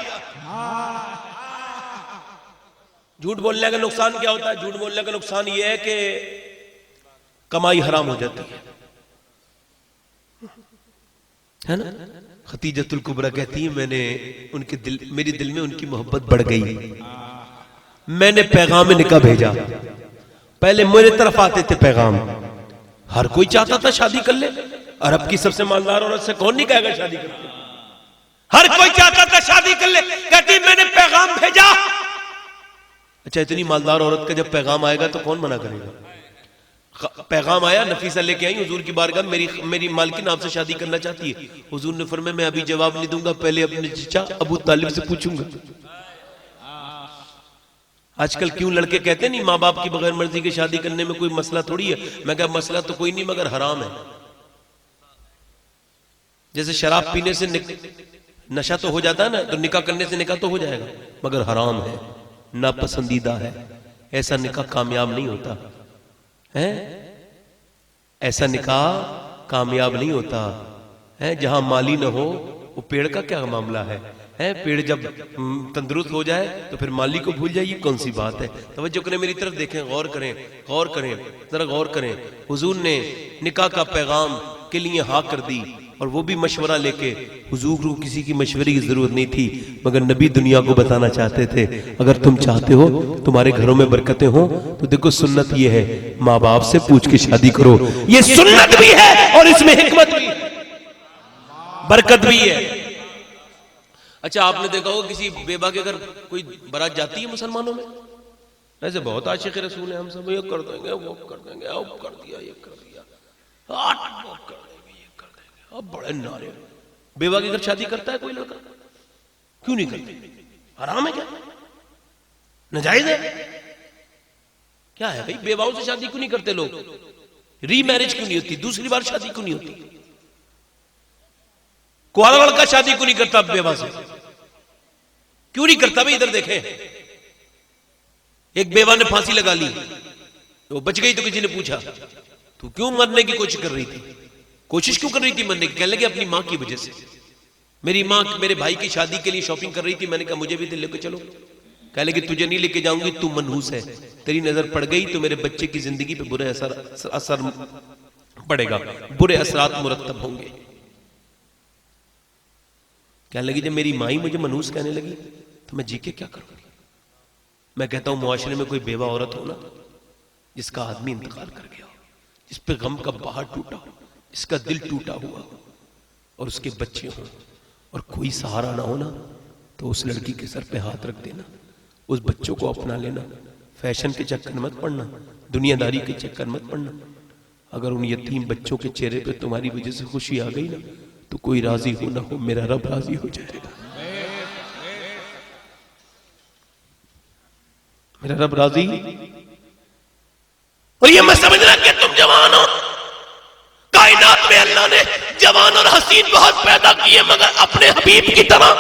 झूठ बोलने का नुकसान क्या होता है? झूठ बोलने का नुकसान यह है कि कमाई हराम हो जाती है ना। खतीजतुल कुबरा कहती है मैंने मेरे दिल में उनकी मोहब्बत बढ़ गई, मैंने पैगाम निकाह भेजा। पहले मेरे तरफ आते थे पैगाम, हर कोई चाहता था शादी कर ले। अरब की सबसे मालदार औरत से कौन नहीं कहेगा शादी कर ले? हर कोई चाहता था शादी कर ले। कहती मैंने पैगाम भेजा। अच्छा, इतनी मालदार औरत का जब पैगाम आएगा तो कौन मना करेगा? पैगाम आया, नफीसा लेके आई हुजूर की बारगाह, मेरी मालकिन आपसे शादी करना चाहती है। हुजूर ने फरमाया मैं अभी जवाब नहीं दूंगा, पहले अपने चचा अबू तालिब से पूछूंगा। आजकल क्यों लड़के कहते नहीं माँ बाप की बगैर मर्जी की शादी करने में कोई मसला थोड़ी है। मैं कहा मसला तो कोई नहीं मगर हराम है। जैसे शराब पीने से नशा तो हो जाता है ना, तो निकाह करने से निकाह तो हो जाएगा, मगर हराम है, नापसंदीदा है। ऐसा निकाह कामयाब नहीं होता है, ऐसा निकाह कामयाब नहीं होता है। जहां माली न हो वो पेड़ का क्या मामला है? पेड़ जब तंदुरुस्त हो जाए तो फिर माली को भूल जाइए, कौन सी बात है। तवज्जो करें मेरी तरफ, देखें, गौर करें, गौर करें, जरा गौर करें। हुजूर ने निकाह का पैगाम के लिए हाँ कर दी, और वो भी मशवरा लेके। हुजूर को किसी की मशवरे की जरूरत नहीं थी, मगर नबी दुनिया को बताना चाहते थे अगर तुम चाहते हो तुम्हारे घरों में बरकतें हो तो देखो सुन्नत ये है, माँ बाप से पूछ के शादी करो। ये सुन्नत भी है और इसमें हिकमत भी है, बरकत भी है। अच्छा, आपने देखा होगा किसी बेवा के घर कोई बारात जाती है मुसलमानों में, ऐसे बहुत आशिक रसूल है, हम सब ये कर देंगे, वो कर देंगे, अब कर दिया, ये कर दिया, वो कर देंगे, ये कर देंगे, अब बड़े नारे। बेवा के घर शादी करता है कोई लड़का? क्यों नहीं करते? हराम है क्या? नाजायज है क्या? है भाई, बेवाओं से शादी क्यों नहीं करते लोग? री मैरिज क्यों नहीं होती? दूसरी बार शादी क्यों नहीं होती? कुआरा लड़का शादी क्यों नहीं करता बेवा से? क्यों नहीं करता भाई? इधर देखें, एक बेवा ने फांसी लगा ली, वो बच गई तो किसी ने पूछा तू क्यों मरने की कोशिश कर रही थी? कोशिश क्यों कर रही थी मरने की? कहने लगे अपनी मां की वजह से। मेरी मां मेरे भाई की शादी के लिए शॉपिंग कर रही थी, मैंने कहा मुझे भी लेके चलो। कहने लगे तुझे नहीं लेके जाऊंगी, तू मनहूस है, तेरी नजर पड़ गई तो मेरे बच्चे की जिंदगी पे बुरे असर पड़ेगा, बुरे असरात मुरत्तब होंगे। कहने लगी जब मेरी माई मुझे मनहूस कहने लगी तो मैं जी के क्या करूंगी? मैं कहता हूं मुआशरे में कोई बेवा औरत हो ना, जिसका आदमी इंतकाल कर गया हो, जिस पे गम का पहाड़ टूटा हो, इसका दिल टूटा हुआ हो, और उसके बच्चे हों और कोई सहारा ना हो ना, तो उस लड़की के सर पे हाथ रख देना, उस बच्चों को अपना लेना। फैशन के चक्कर मत पड़ना, दुनियादारी के चक्कर मत पड़ना। अगर उन यतीम बच्चों के चेहरे पे तुम्हारी वजह से खुशी आ गई ना, तो कोई राजी हो ना हो, मेरा रब राजी हो जाएगा, मेरा रब राजी। और ये मैं समझना कि तुम जवान हो, कायनात में अल्लाह ने जवान और हसीन बहुत पैदा किए, मगर अपने हबीब की तरह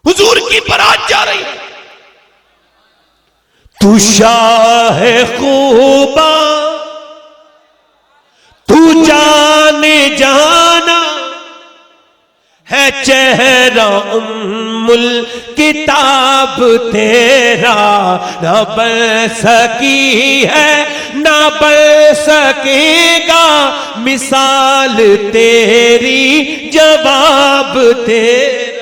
हुजूर की बारात जा रही है। तू शाह खूबा, तू जाने जाना है, चेहरा उम्मुल किताब तेरा, ना बन सकी है ना बन सकेगा मिसाल तेरी, जवाब तेरा।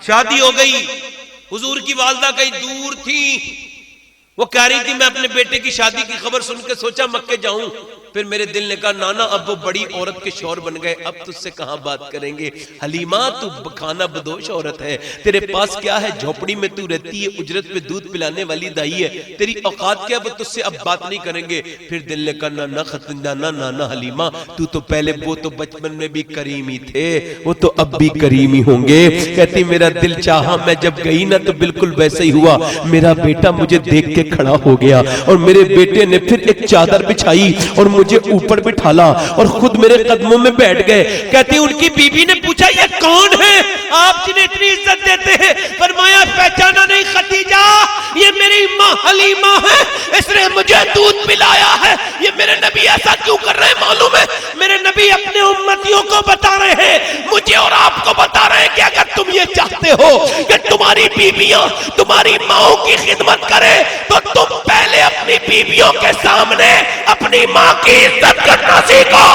शादी हो गई, हुजूर की वालदा कहीं दूर थी, वो कह रही थी मैं अपने बेटे की शादी की खबर सुन के सोचा मक्के जाऊं, फिर मेरे दिल ने कहा नाना अब वो बड़ी औरत के शौहर बन गए, अब तुझसे कहां बात करेंगे। हलीमा तू खाना बदोश औरत है, तेरे पास क्या है? झोपड़ी में तू रहती है, उजरत पे दूध पिलाने वाली दाई है, तेरी औकात क्या? वो तुझसे अब बात नहीं करेंगे। फिर दिल ने कहा नाना खतंजाना, नाना हलीमा तू तो पहले, वो तो बचपन में भी करीमी थे, वो तो अब भी करीमी होंगे। कहती मेरा दिल चाहा, मैं जब गई ना तो बिल्कुल वैसे ही हुआ, मेरा बेटा मुझे देख के खड़ा हो गया, और मेरे बेटे ने फिर एक चादर बिछाई और मुझे ऊपर बिठाला और खुद मेरे कदमों में बैठ गए। कहती उनकी बीबी ने पूछा ये कौन है आप जिन्हें इतनी इज्जत देते हैं? फरमाया पहचाना नहीं खदीजा, ये मेरी मां हलीमा है, इसने मुझे दूध पिलाया है। ये मेरे नबी ऐसा क्यों कर रहे हैं मालूम है? मेरे नबी अपने उम्मतियों को बता रहे हैं, मुझे और आपको बता रहे हैं कि अगर तुम तुम ये चाहते हो कि तुम्हारी बीवियां तुम्हारी माओ की खिदमत करें, तो तुम पहले अपनी बीवियों के सामने अपनी मां की इज्जत करना सीखो।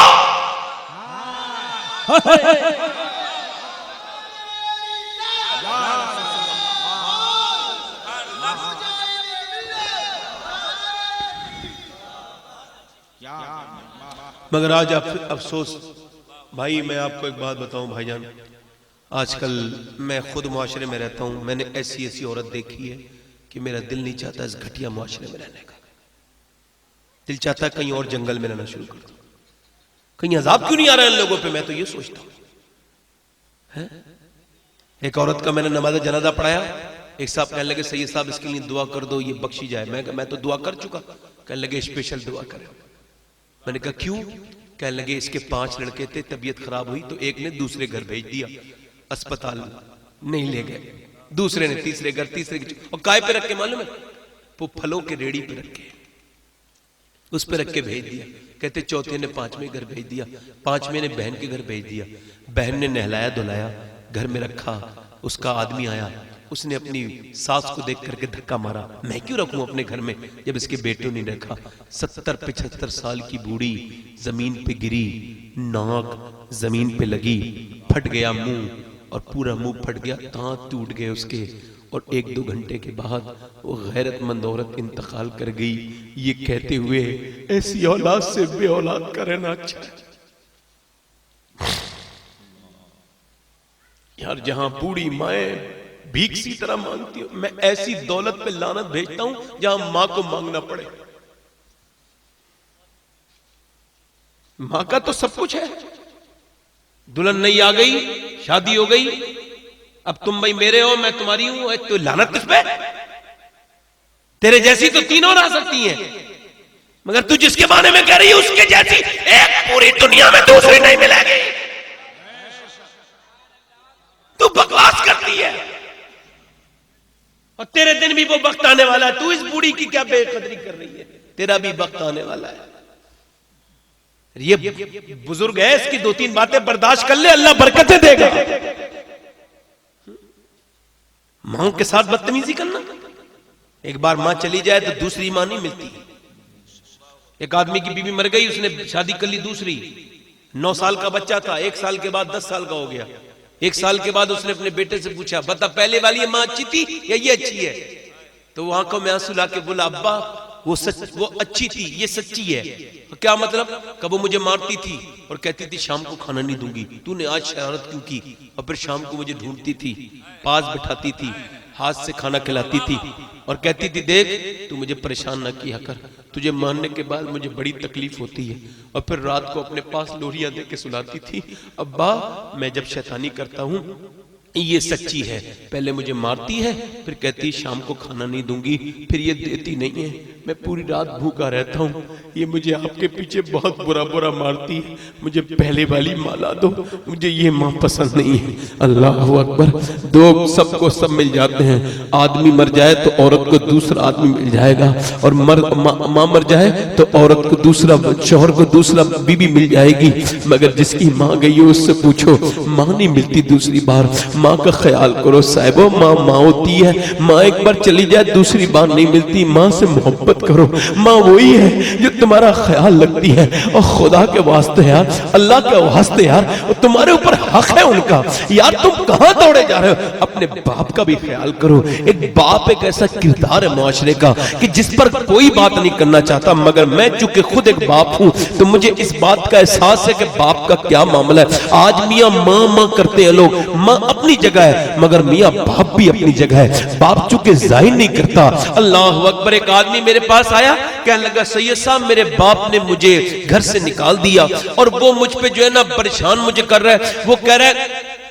मगर आज आप अफसोस भाई, मैं आपको एक बात बताऊं भाईजान, आजकल मैं खुद मुआशरे में रहता हूं, मैंने ऐसी ऐसी औरत देखी है कि मेरा दिल नहीं चाहता इस घटिया मुआशरे में रहने का। दिल चाहता कहीं और जंगल में रहना शुरू कर दूं। कहीं अजाब क्यों नहीं आ रहा है इन लोगों पे, मैं तो ये सोचता हूं। एक औरत का मैंने नमाज जनाजा पढ़ाया, एक साहब कहने लगे सैयद साहब इसके लिए दुआ कर दो, ये बख्शी जाए। मैं तो दुआ कर चुका। कहने लगे स्पेशल दुआ करें। मैंने कहा क्यों? कहने लगे इसके 5 लड़के थे, तबीयत खराब हुई तो एक ने दूसरे घर भेज दिया, अस्पताल नहीं ले गए, दूसरे ने तीसरे घर, तीसरे और काय पे रख के मालूम है, वो फलों के रेड़ी पे रख के, उस पे रख के भेज दिया। कहते चौथे ने 5वें घर भेज दिया, 5वें ने बहन के घर भेज दिया, बहन ने नहलाया धुलाया, घर में रखा, उसका आदमी आया, उसने अपनी सास को देख करके धक्का मारा, मैं क्यों रखूं अपने घर में जब इसके बेटों ने रखा। 70-75 साल की बूढ़ी जमीन पे गिरी, नाक जमीन पे लगी, फट गया मुंह, और पूरा मुंह फट गया, दांत टूट गए उसके, और 1-2 घंटे के बाद वो गैरतमंद औरत इंतकाल कर गई, ये कहते हुए ऐसी औलाद से बे औलाद का रहना अच्छा है। यार जहां बूढ़ी माएं भीख सी तरह मांगती हो, मैं ऐसी दौलत पे लानत भेजता हूं जहां मां को मांगना पड़े। मां का तो सब कुछ है, दुल्हन नहीं आ गई, शादी हो गई, अब तुम भाई मेरे हो मैं तुम्हारी हूं, तो लानत किस पे? तेरे जैसी तो 3 और आ सकती हैं, मगर तू जिसके बारे में कह रही है उसके जैसी एक पूरी दुनिया में दूसरी नहीं मिलेगी। तू बकवास करती है, और तेरे दिन भी वो वक्त आने वाला है। तू इस बूढ़ी की क्या बेकदरी कर रही है, तेरा भी वक्त आने वाला है। ये बुजुर्ग है, इसकी 2-3 बातें बर्दाश्त कर ले, अल्लाह बरकतें देगा। मां के साथ बदतमीजी करना, एक बार मां चली जाए तो दूसरी मां नहीं मिलती। एक आदमी की बीवी मर गई, उसने शादी कर ली दूसरी, 9 साल का बच्चा था, 1 साल के बाद 10 साल का हो गया। 1 साल के बाद उसने अपने बेटे से पूछा, बता पहले वाली मां अच्छी थी या ये अच्छी है? तो वो आंखों में आंसू ला के बोला, अब्बा वो अच्छी थी, ये सच्ची है। तो क्या मतलब? कब वो मुझे मारती थी और कहती थी शाम को खाना नहीं दूंगी, तूने आज शरारत क्यों की? और फिर शाम को मुझे ढूंढती थी, पास बिठाती थी, हाथ से खाना खिलाती थी और कहती थी देख तू मुझे परेशान ना किया कर, तुझे मारने के बाद मुझे बड़ी तकलीफ होती है। और फिर रात को अपने पास लोरियां दे के सुलाती थी, अब्बा मैं जब शैतानी करता हूं ये सच्ची है, पहले मुझे मारती है, फिर कहती शाम को खाना नहीं दूंगी, फिर ये देती नहीं है, मैं पूरी रात भूखा रहता हूँ, ये मुझे आपके पीछे बहुत बुरा बुरा मारती है, मुझे पहले वाली माँ ला दो, मुझे ये माँ पसंद नहीं है। अल्लाह अकबर। दो सबको सब मिल जाते हैं, आदमी मर जाए तो औरत को दूसरा आदमी मिल जाएगा, और माँ मर जाए तो औरत को दूसरा, शौहर को दूसरा बीबी मिल जाएगी। मगर जिसकी माँ गई हो उससे पूछो, माँ नहीं मिलती दूसरी बार। माँ का ख्याल करो साहिबो, माँ होती है, माँ एक बार चली जाए दूसरी बार नहीं मिलती। माँ से मोहब्बत करो, माँ वही है जो तुम्हारा ख्याल लगती है। और खुदा के वास्ते यार, अल्लाह के वास्ते यार, तुम्हारे ऊपर हक है उनका यार, तुम कहां दौड़े जा रहे हो? अपने बाप का भी ख्याल करो। एक बाप एक ऐसा किरदार है मुआशरे का कि जिस पर कोई बात नहीं करना चाहता, मगर मैं चूंकि खुद एक बाप हूं तो मुझे इस बात का एहसास है कि बाप का क्या मामला है। आज मियां माँ करते हैं लोग, माँ अपनी जगह है, मगर मियां बाप भी अपनी जगह है। बाप चूंकि जाहिर नहीं करता। अल्लाह अकबर। एक आदमी मेरे पास आया, कहने लगा सैयद साहब मेरे बाप ने मुझे घर से निकाल दिया और वो मुझ पे जो है ना परेशान मुझे कर रहा है। वो कह रहा है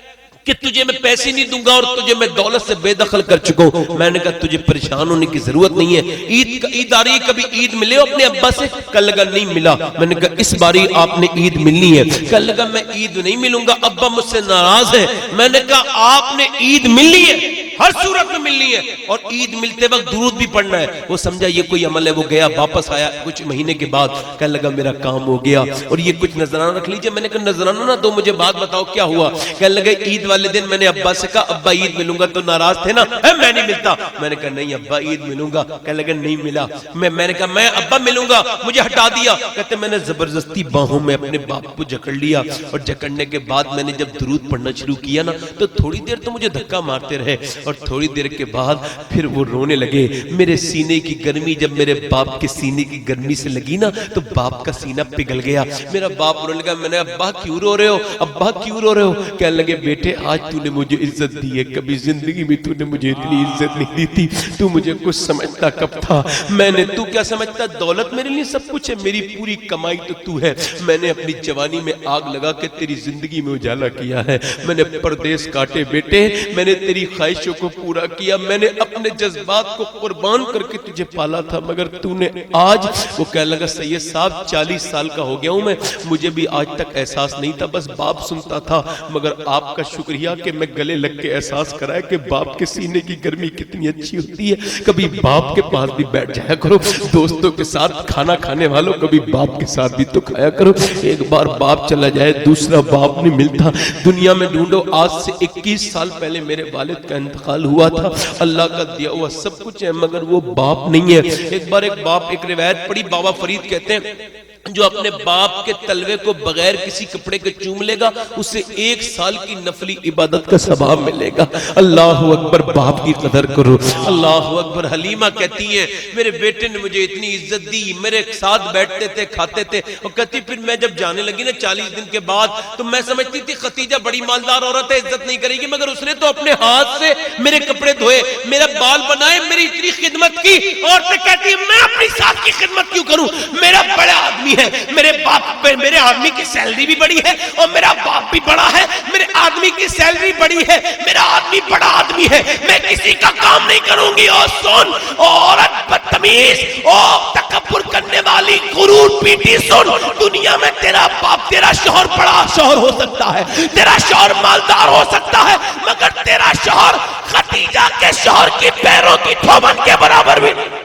कि तुझे मैं पैसे नहीं दूंगा और तुझे मैं दौलत से बेदखल कर चुका हूं। मैंने कहा तुझे परेशान होने की जरूरत नहीं है, ईद आ रही है, कभी ईद मिले हो अपने अब्बा से? कहने लगा नहीं मिला। मैंने कहा इस बारी आपने ईद मिलनी है। कहने लगा मैं ईद नहीं मिलूंगा, अब्बा मुझसे नाराज है। मैंने कहा आपने ईद मिलनी है। हर सूरत में मिलनी है, और ईद मिलते वक्त दुरूद भी पढ़ना है। वो समझा ये कोई अमल है, वो गया वापस आया कुछ महीने के बाद, कहने लगा मेरा काम हो गया और ये कुछ नजराना रख लीजिए। मैंने कहा नजराना ना दो, मुझे बात बताओ क्या हुआ। कहने लगे ईद वाले दिन मैंने अब्बा से कहा अब्बा ईद मिलूंगा, तो नाराज थे ना, मैं नहीं मिलता। मैंने कहा नहीं अब्बा ईद मिलूंगा। कहने लगे नहीं मिला। मैंने कहा मैं अब्बा मिलूंगा, मुझे हटा दिया। कहते मैंने जबरदस्ती बाहों में अपने बाप को जकड़ लिया, और जकड़ने के बाद मैंने जब दुरूद पढ़ना शुरू किया ना, तो थोड़ी देर तो मुझे धक्का मारते रहे, और थोड़ी देर के बाद फिर वो रोने लगे। मेरे सीने की गर्मी जब मेरे बाप के सीने की गर्मी से लगी ना, तो बाप का सीना पिघल गया। मेरा बाप रोने लगा। मैंने अब्बा क्यों रो रहे हो, अब्बा क्यों रो रहे हो। कहने लगे बेटे आज तूने मुझे इज्जत दी है, कभी जिंदगी में तूने मुझे इतनी इज्जत नहीं दी थी। तू मुझे कुछ समझता कब था। मैंने, तू क्या समझता दौलत मेरे लिए सब कुछ है, मेरी पूरी कमाई तो तू है। मैंने अपनी जवानी में आग लगा के तेरी जिंदगी में उजाला किया है। मैंने परदेश काटे बेटे, मैंने तेरी ख्वाहिशों को पूरा किया, मैंने अपने जज्बात को कुर्बान करके तुझे पाला था, मगर तूने आज। वो कहने लगा सैयद साहब 40 साल का हो गया हूं मैं, मुझे भी आज तक एहसास नहीं था, बस बाप सुनता था, मगर आपका शुक्रिया कि मैं गले लग के एहसास कराया कि बाप के सीने की गर्मी कितनी अच्छी होती है। कभी बाप के पास भी बैठ जाया करो, दोस्तों के साथ खाना खाने वालों कभी बाप के साथ भी तो खाया करो। एक बार बाप चला जाए दूसरा बाप नहीं मिलता। दुनिया में ढूंढो, आज से 21 साल पहले मेरे वालिद का इंतकाल हुआ था। अल्लाह का दिया हुआ सब कुछ है, मगर वो बाप नहीं है। एक बार एक बाप, एक रिवायत पड़ी, बाबा फरीद कहते हैं जो अपने बाप के तलवे को बगैर किसी कपड़े के चूम लेगा, उसे 1 साल की नफली इबादत का सवाब मिलेगा। अल्लाह अकबर, बाप की कदर करो। अल्लाह अकबर। हलीमा कहती है मेरे बेटे ने मुझे इतनी इज्जत दी, मेरे साथ बैठते थे, खाते थे, और कहती फिर मैं जब जाने लगी ना 40 दिन के बाद, तो मैं समझती थी खतीजा बड़ी मालदार औरत है, इज्जत नहीं करेगी, मगर उसने तो अपने हाथ से मेरे कपड़े धोए, मेरा बाल बनाए, मेरी इतनी खिदमत की। औरतें कहती है मैं अपनी सास की खिदमत क्यों करूं, मेरा बड़ा आदमी है, मेरे बाप, मेरे आदमी की सैलरी भी बड़ी है, और मेरा बाप भी बड़ा है, मेरे आदमी की सैलरी बड़ी है, मेरा आदमी बड़ा आदमी है, मैं किसी का काम नहीं करूंगी। और सुन औरत बदतमीज, ओ तकब्बुर करने वाली, गुरूर पीटी, सुन दुनिया में तेरा बाप, तेरा शौहर बड़ा शौहर हो सकता है, तेरा शौहर मालदार हो सकता है, मगर तेरा शौहर खतीजा के शौहर की पैरों की थोबन के बराबर भी नहीं।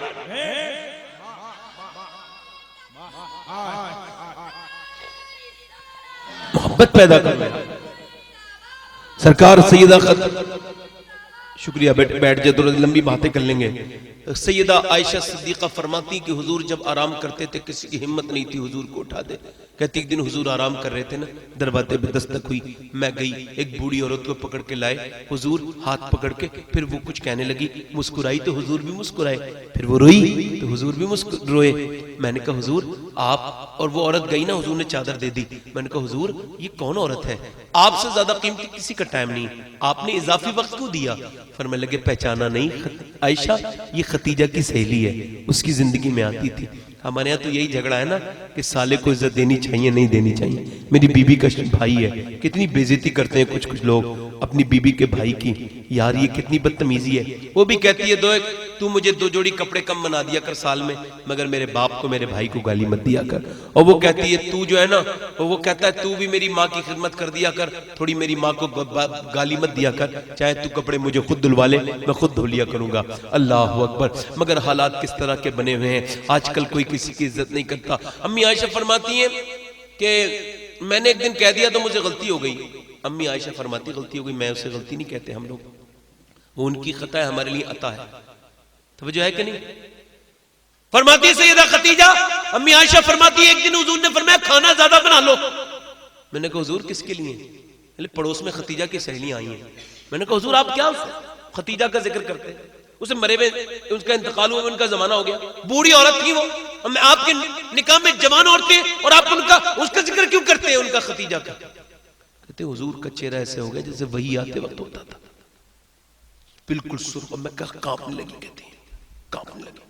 मोहब्बत पैदा करना। सरकार सैयदा शुक्रिया, बैठ जाए, थोड़ी लंबी बातें कर लेंगे। सैयदा आयशा सिद्दीका फरमाती कि हुजूर जब आराम करते थे किसी की हिम्मत नहीं थी हुजूर को उठा दे। कहती एक दिन हुजूर आराम कर रहे थे ना, दरवाजे पे दस्तक हुई, मैं गई, एक बूढ़ी औरत को पकड़ के लाए हुजूर, हाथ पकड़ के, फिर वो कुछ कहने लगी, मुस्कुराई तो हुजूर भी मुस्कुराए, फिर वो रोई तो हुजूर भी रोए। मैंने कहा हुजूर आप, और वो औरत गई ना, हुजूर ने चादर दे दी। मैंने कहा हुजूर ये कौन औरत है, आपसे ज्यादा कीमती किसी का टाइम नहीं, आपने इजाफी वक्त क्यों दिया। फरमाने लगे पहचाना नहीं, आयशा ये खतीजा की सहेली है, उसकी जिंदगी में आती थी। हमारे यहाँ तो यही झगड़ा है ना कि साले को इज्जत देनी चाहिए नहीं देनी चाहिए। मेरी बीबी का भाई है, कितनी बेइज्जती करते हैं कुछ कुछ लोग अपनी बीबी के भाई की, यार ये कितनी बदतमीजी है। वो भी कहती है तू मुझे 2 जोड़ी कपड़े कम बना दिया कर साल में, मगर मेरे बाप को, मेरे भाई को गाली मत दिया कर। और वो कहती है तू जो है ना, वो कहता है तू भी मेरी माँ की खिदमत कर दिया कर, थोड़ी मेरी माँ को गाली मत दिया कर, चाहे तू कपड़े मुझे खुद धुलवा ले, मैं खुद धो लिया करूंगा। अल्लाह अकबर। मगर हालात किस तरह के बने हुए हैं, आजकल कोई किसी की इज्जत नहीं करता। अम्मी आयशा फरमाती है कि मैंने एक दिन कह दिया तो मुझे गलती हो गई। अम्मी आयशा फरमाती गलती हो गई, मैं उसे गलती नहीं कहते हम लोग, वो उनकी खता है, हमारे लिए अता है। तो जो है कि नहीं। फरमाती है सैयदा खतीजा, अम्मी आयशा फरमाती है एक दिन हुजूर ने फरमाया खाना ज्यादा बना लो। मैंने कहा हुजूर किसके लिए। पड़ोस में खतीजा की सहेलियां आई हैं। मैंने कहा हुजूर आप क्या खतीजा का जिक्र करते हैं, उसे मरे हुए, उसका इंतकाल हुआ, उनका जमाना हो गया, बूढ़ी औरत थी वो, आपके निकाह में जवान औरतें, और आप उसका जिक्र क्यों करते हैं उनका खतीजा का। कहते हुजूर का चेहरा ऐसे हो गया जैसे वही आते वक्त होता था, बिल्कुल सुर्ख। मैं कांपने लगी, कहती है कांपने लगी,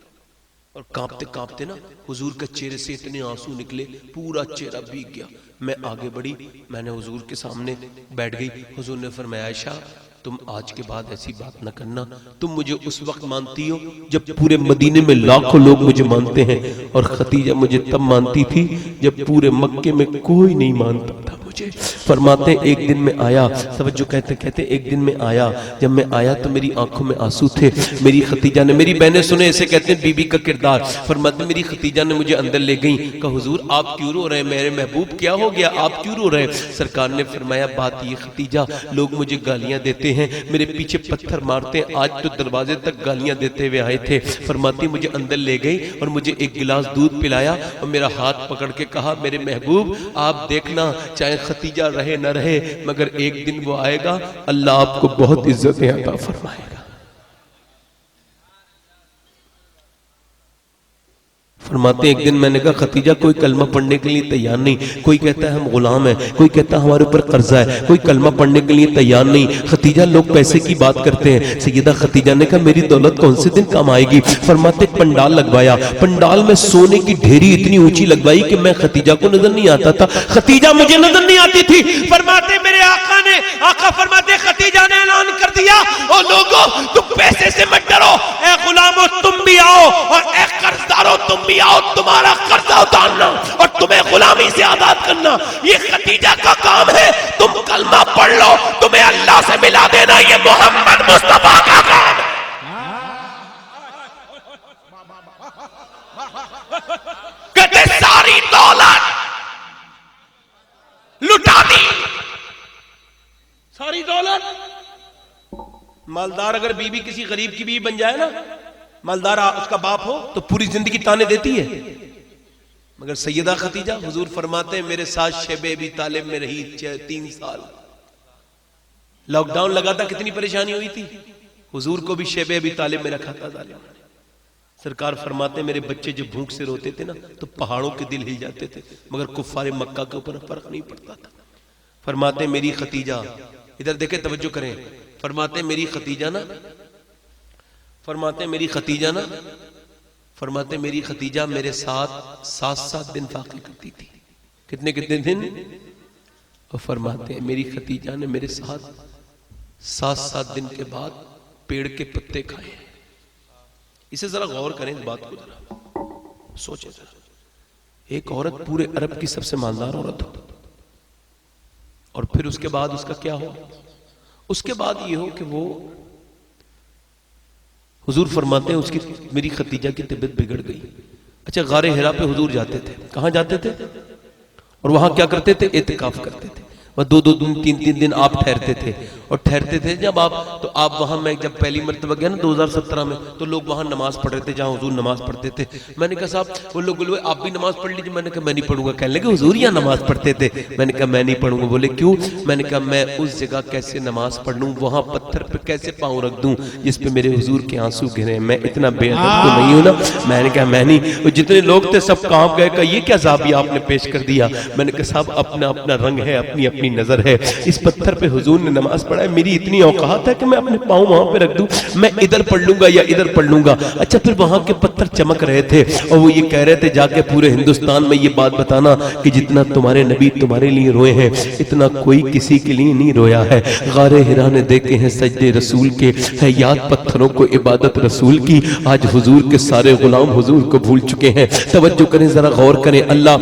और कांपते कांपते ना हुजूर के चेहरे से इतने आंसू निकले, पूरा चेहरा भीग गया। मैं आगे बढ़ी, मैंने हुजूर के सामने बैठ गई। हुजूर ने फरमाया आयशा तुम आज के बाद ऐसी बात न करना, तुम मुझे उस वक्त मानती हो जब पूरे मदीने में लाखों लोग मुझे मानते हैं, और खतीजा मुझे तब मानती थी जब पूरे मक्के में कोई नहीं मानता था मुझे। पूछे। फरमाते एक दिन में आया, तवज्जो कहते कहते एक दिन में आया, जब मैं आया तो मेरी आंखों में आंसू थे। मेरी खतीजा ने, मेरी बहनें सुने इसे कहते हैं बीबी का किरदार। फरमाते मेरी खतीजा ने मुझे अंदर ले गई, कहा हुजूर आप क्यों रो रहे हैं, मेरे महबूब क्या हो गया, आप क्यों रो रहे हैं। सरकार ने फरमाया बात ये खतीजा, लोग मुझे गालियां देते हैं, मेरे पीछे पत्थर मारते हैं, आज तो दरवाजे तक गालियां देते हुए आए थे। फरमाती मुझे अंदर ले गई और मुझे एक गिलास दूध पिलाया और मेरा हाथ पकड़ के कहा मेरे महबूब आप देखना, चाहे खतीजा रहे न रहे मगर एक दिन वो आएगा, अल्लाह आपको बहुत इज्जतें अता फरमाएगा। फरमाते एक दिन मैंने कहा खतीजा कोई कलमा पढ़ने के लिए तैयार नहीं, कोई कहता है हम गुलाम हैं, कोई कहता है हमारे ऊपर कर्जा है, कोई कलमा पढ़ने के लिए तैयार नहीं। खतीजा लोग पैसे की बात करते हैं। सैयदा खतीजा ने कहा मेरी दौलत कौन से दिन काम आएगी। फरमाते पंडाल लगवाया, पंडाल में सोने की ढेरी इतनी ऊंची लगवाई कि मैं खतीजा को नजर नहीं आता था, खतीजा मुझे नजर नहीं आती थी। फरमाते मेरे आका फरमाते खतीजा ने ऐलान कर दिया ओ लोगों तुम पैसे से मत डरो, ए गुलामों तुम भी आओ और ए कर्जदारों तुम भी आओ, तुम्हारा कर्जा उतारना और तुम्हें गुलामी से आजाद करना ये खतीजा का काम है। तुम कलमा पढ़ लो, तुम्हें अल्लाह से मिला देना ये मोहम्मद मुस्तफा का काम है। कहते सारी दौलत लुटा दी, सारी दौलत। मालदार अगर बीवी किसी गरीब की बीवी बन जाए ना, मालदार उसका बाप हो तो पूरी जिंदगी ताने देती है, मगर सैयदा खतीजा हुजूर फरमाते हैं मेरे साथ शेबे अबी तालिब में रही 3 साल। लॉकडाउन लगा था, कितनी परेशानी हुई थी, हुजूर को भी शेबे अबी तालिब में रखा था जालिम ने। सरकार फरमाते मेरे बच्चे जब भूख से रोते थे ना तो पहाड़ों के दिल हिल जाते थे, मगर कुफ्फारे मक्का के ऊपर फर्क नहीं पड़ता था। फरमाते मेरी खतीजा, इधर देखे तवज्जो करें, फरमाते मेरी खतीजा ना, फरमाते मेरी खतीजा ना, फरमाते मेरी खतीजा मेरे साथ 7-7 दिन फाकी करती थी। कितने कितने दिन? और फरमाते मेरी खतीजा ने मेरे साथ 7-7 दिन के बाद पेड़ के पत्ते खाए। इसे जरा गौर करें, इस बात को जरा सोचें जरा। एक औरत पूरे अरब की सबसे मालदार औरत हो और फिर उसके बाद उसका क्या हो, उसके बाद ये हो कि वो हुजूर फरमाते हैं उसकी मेरी खतीजा की तबीयत बिगड़ गई। अच्छा गारे हिरा पे हुजूर जाते थे, कहाँ जाते थे और वहां क्या करते थे, एतिकाफ करते थे। वह 2-2 दिन 3-3 दिन आप ठहरते थे और ठहरते थे जब आप, तो आप वहां, मैं जब पहली मरतबा गया ना 2017 में, तो लोग वहां नमाज पढ़ रहे थे जहां हुजूर नमाज पढ़ते थे। मैंने कहा साहब, वो लोग बोले आप भी नमाज पढ़ लीजिए। मैंने कहा मैं नहीं पढ़ूंगा। कहने लगे हुजूर यहाँ नमाज पढ़ते थे। मैंने कहा मैं नहीं पढ़ूंगा। बोले क्यों? मैंने कहा मैं उस जगह कैसे नमाज पढ़ लूं, वहां पत्थर पे कैसे पाँव रख दूं जिस पे मेरे हुजूर के आंसू गिरे। मैं इतना बेअदब तो नहीं हूं ना। मैंने कहा मैं नहीं, जितने लोग थे सब कांप गए, कहा ये क्या साहब आपने पेश कर दिया। मैंने कहा साहब अपना अपना रंग है, अपनी अपनी नजर है। इस पत्थर पे हुजूर ने नमाज पढ़ा है, मेरी इतनी औकात है कि मैं अपने पाँव वहां पे रख दूं, मैं इधर पढ़ लूंगा या इधर पढ़ लूंगा। अच्छा फिर वहां के पत्थर चमक रहे थे और वो ये कह रहे थे जाके पूरे हिंदुस्तान में ये बात बताना कि जितना तुम्हारे नबी तुम्हारे लिए रोए हैं इतना कोई किसी के लिए नहीं रोया है। गारे हिरा ने देखे हैं सजदे रसूल के, है याद पत्थरों को इबादत रसूल की। आज हुजूर के सारे गुलाम हुजूर को भूल चुके हैं। तवज्जो करें, जरा गौर करें। अल्लाह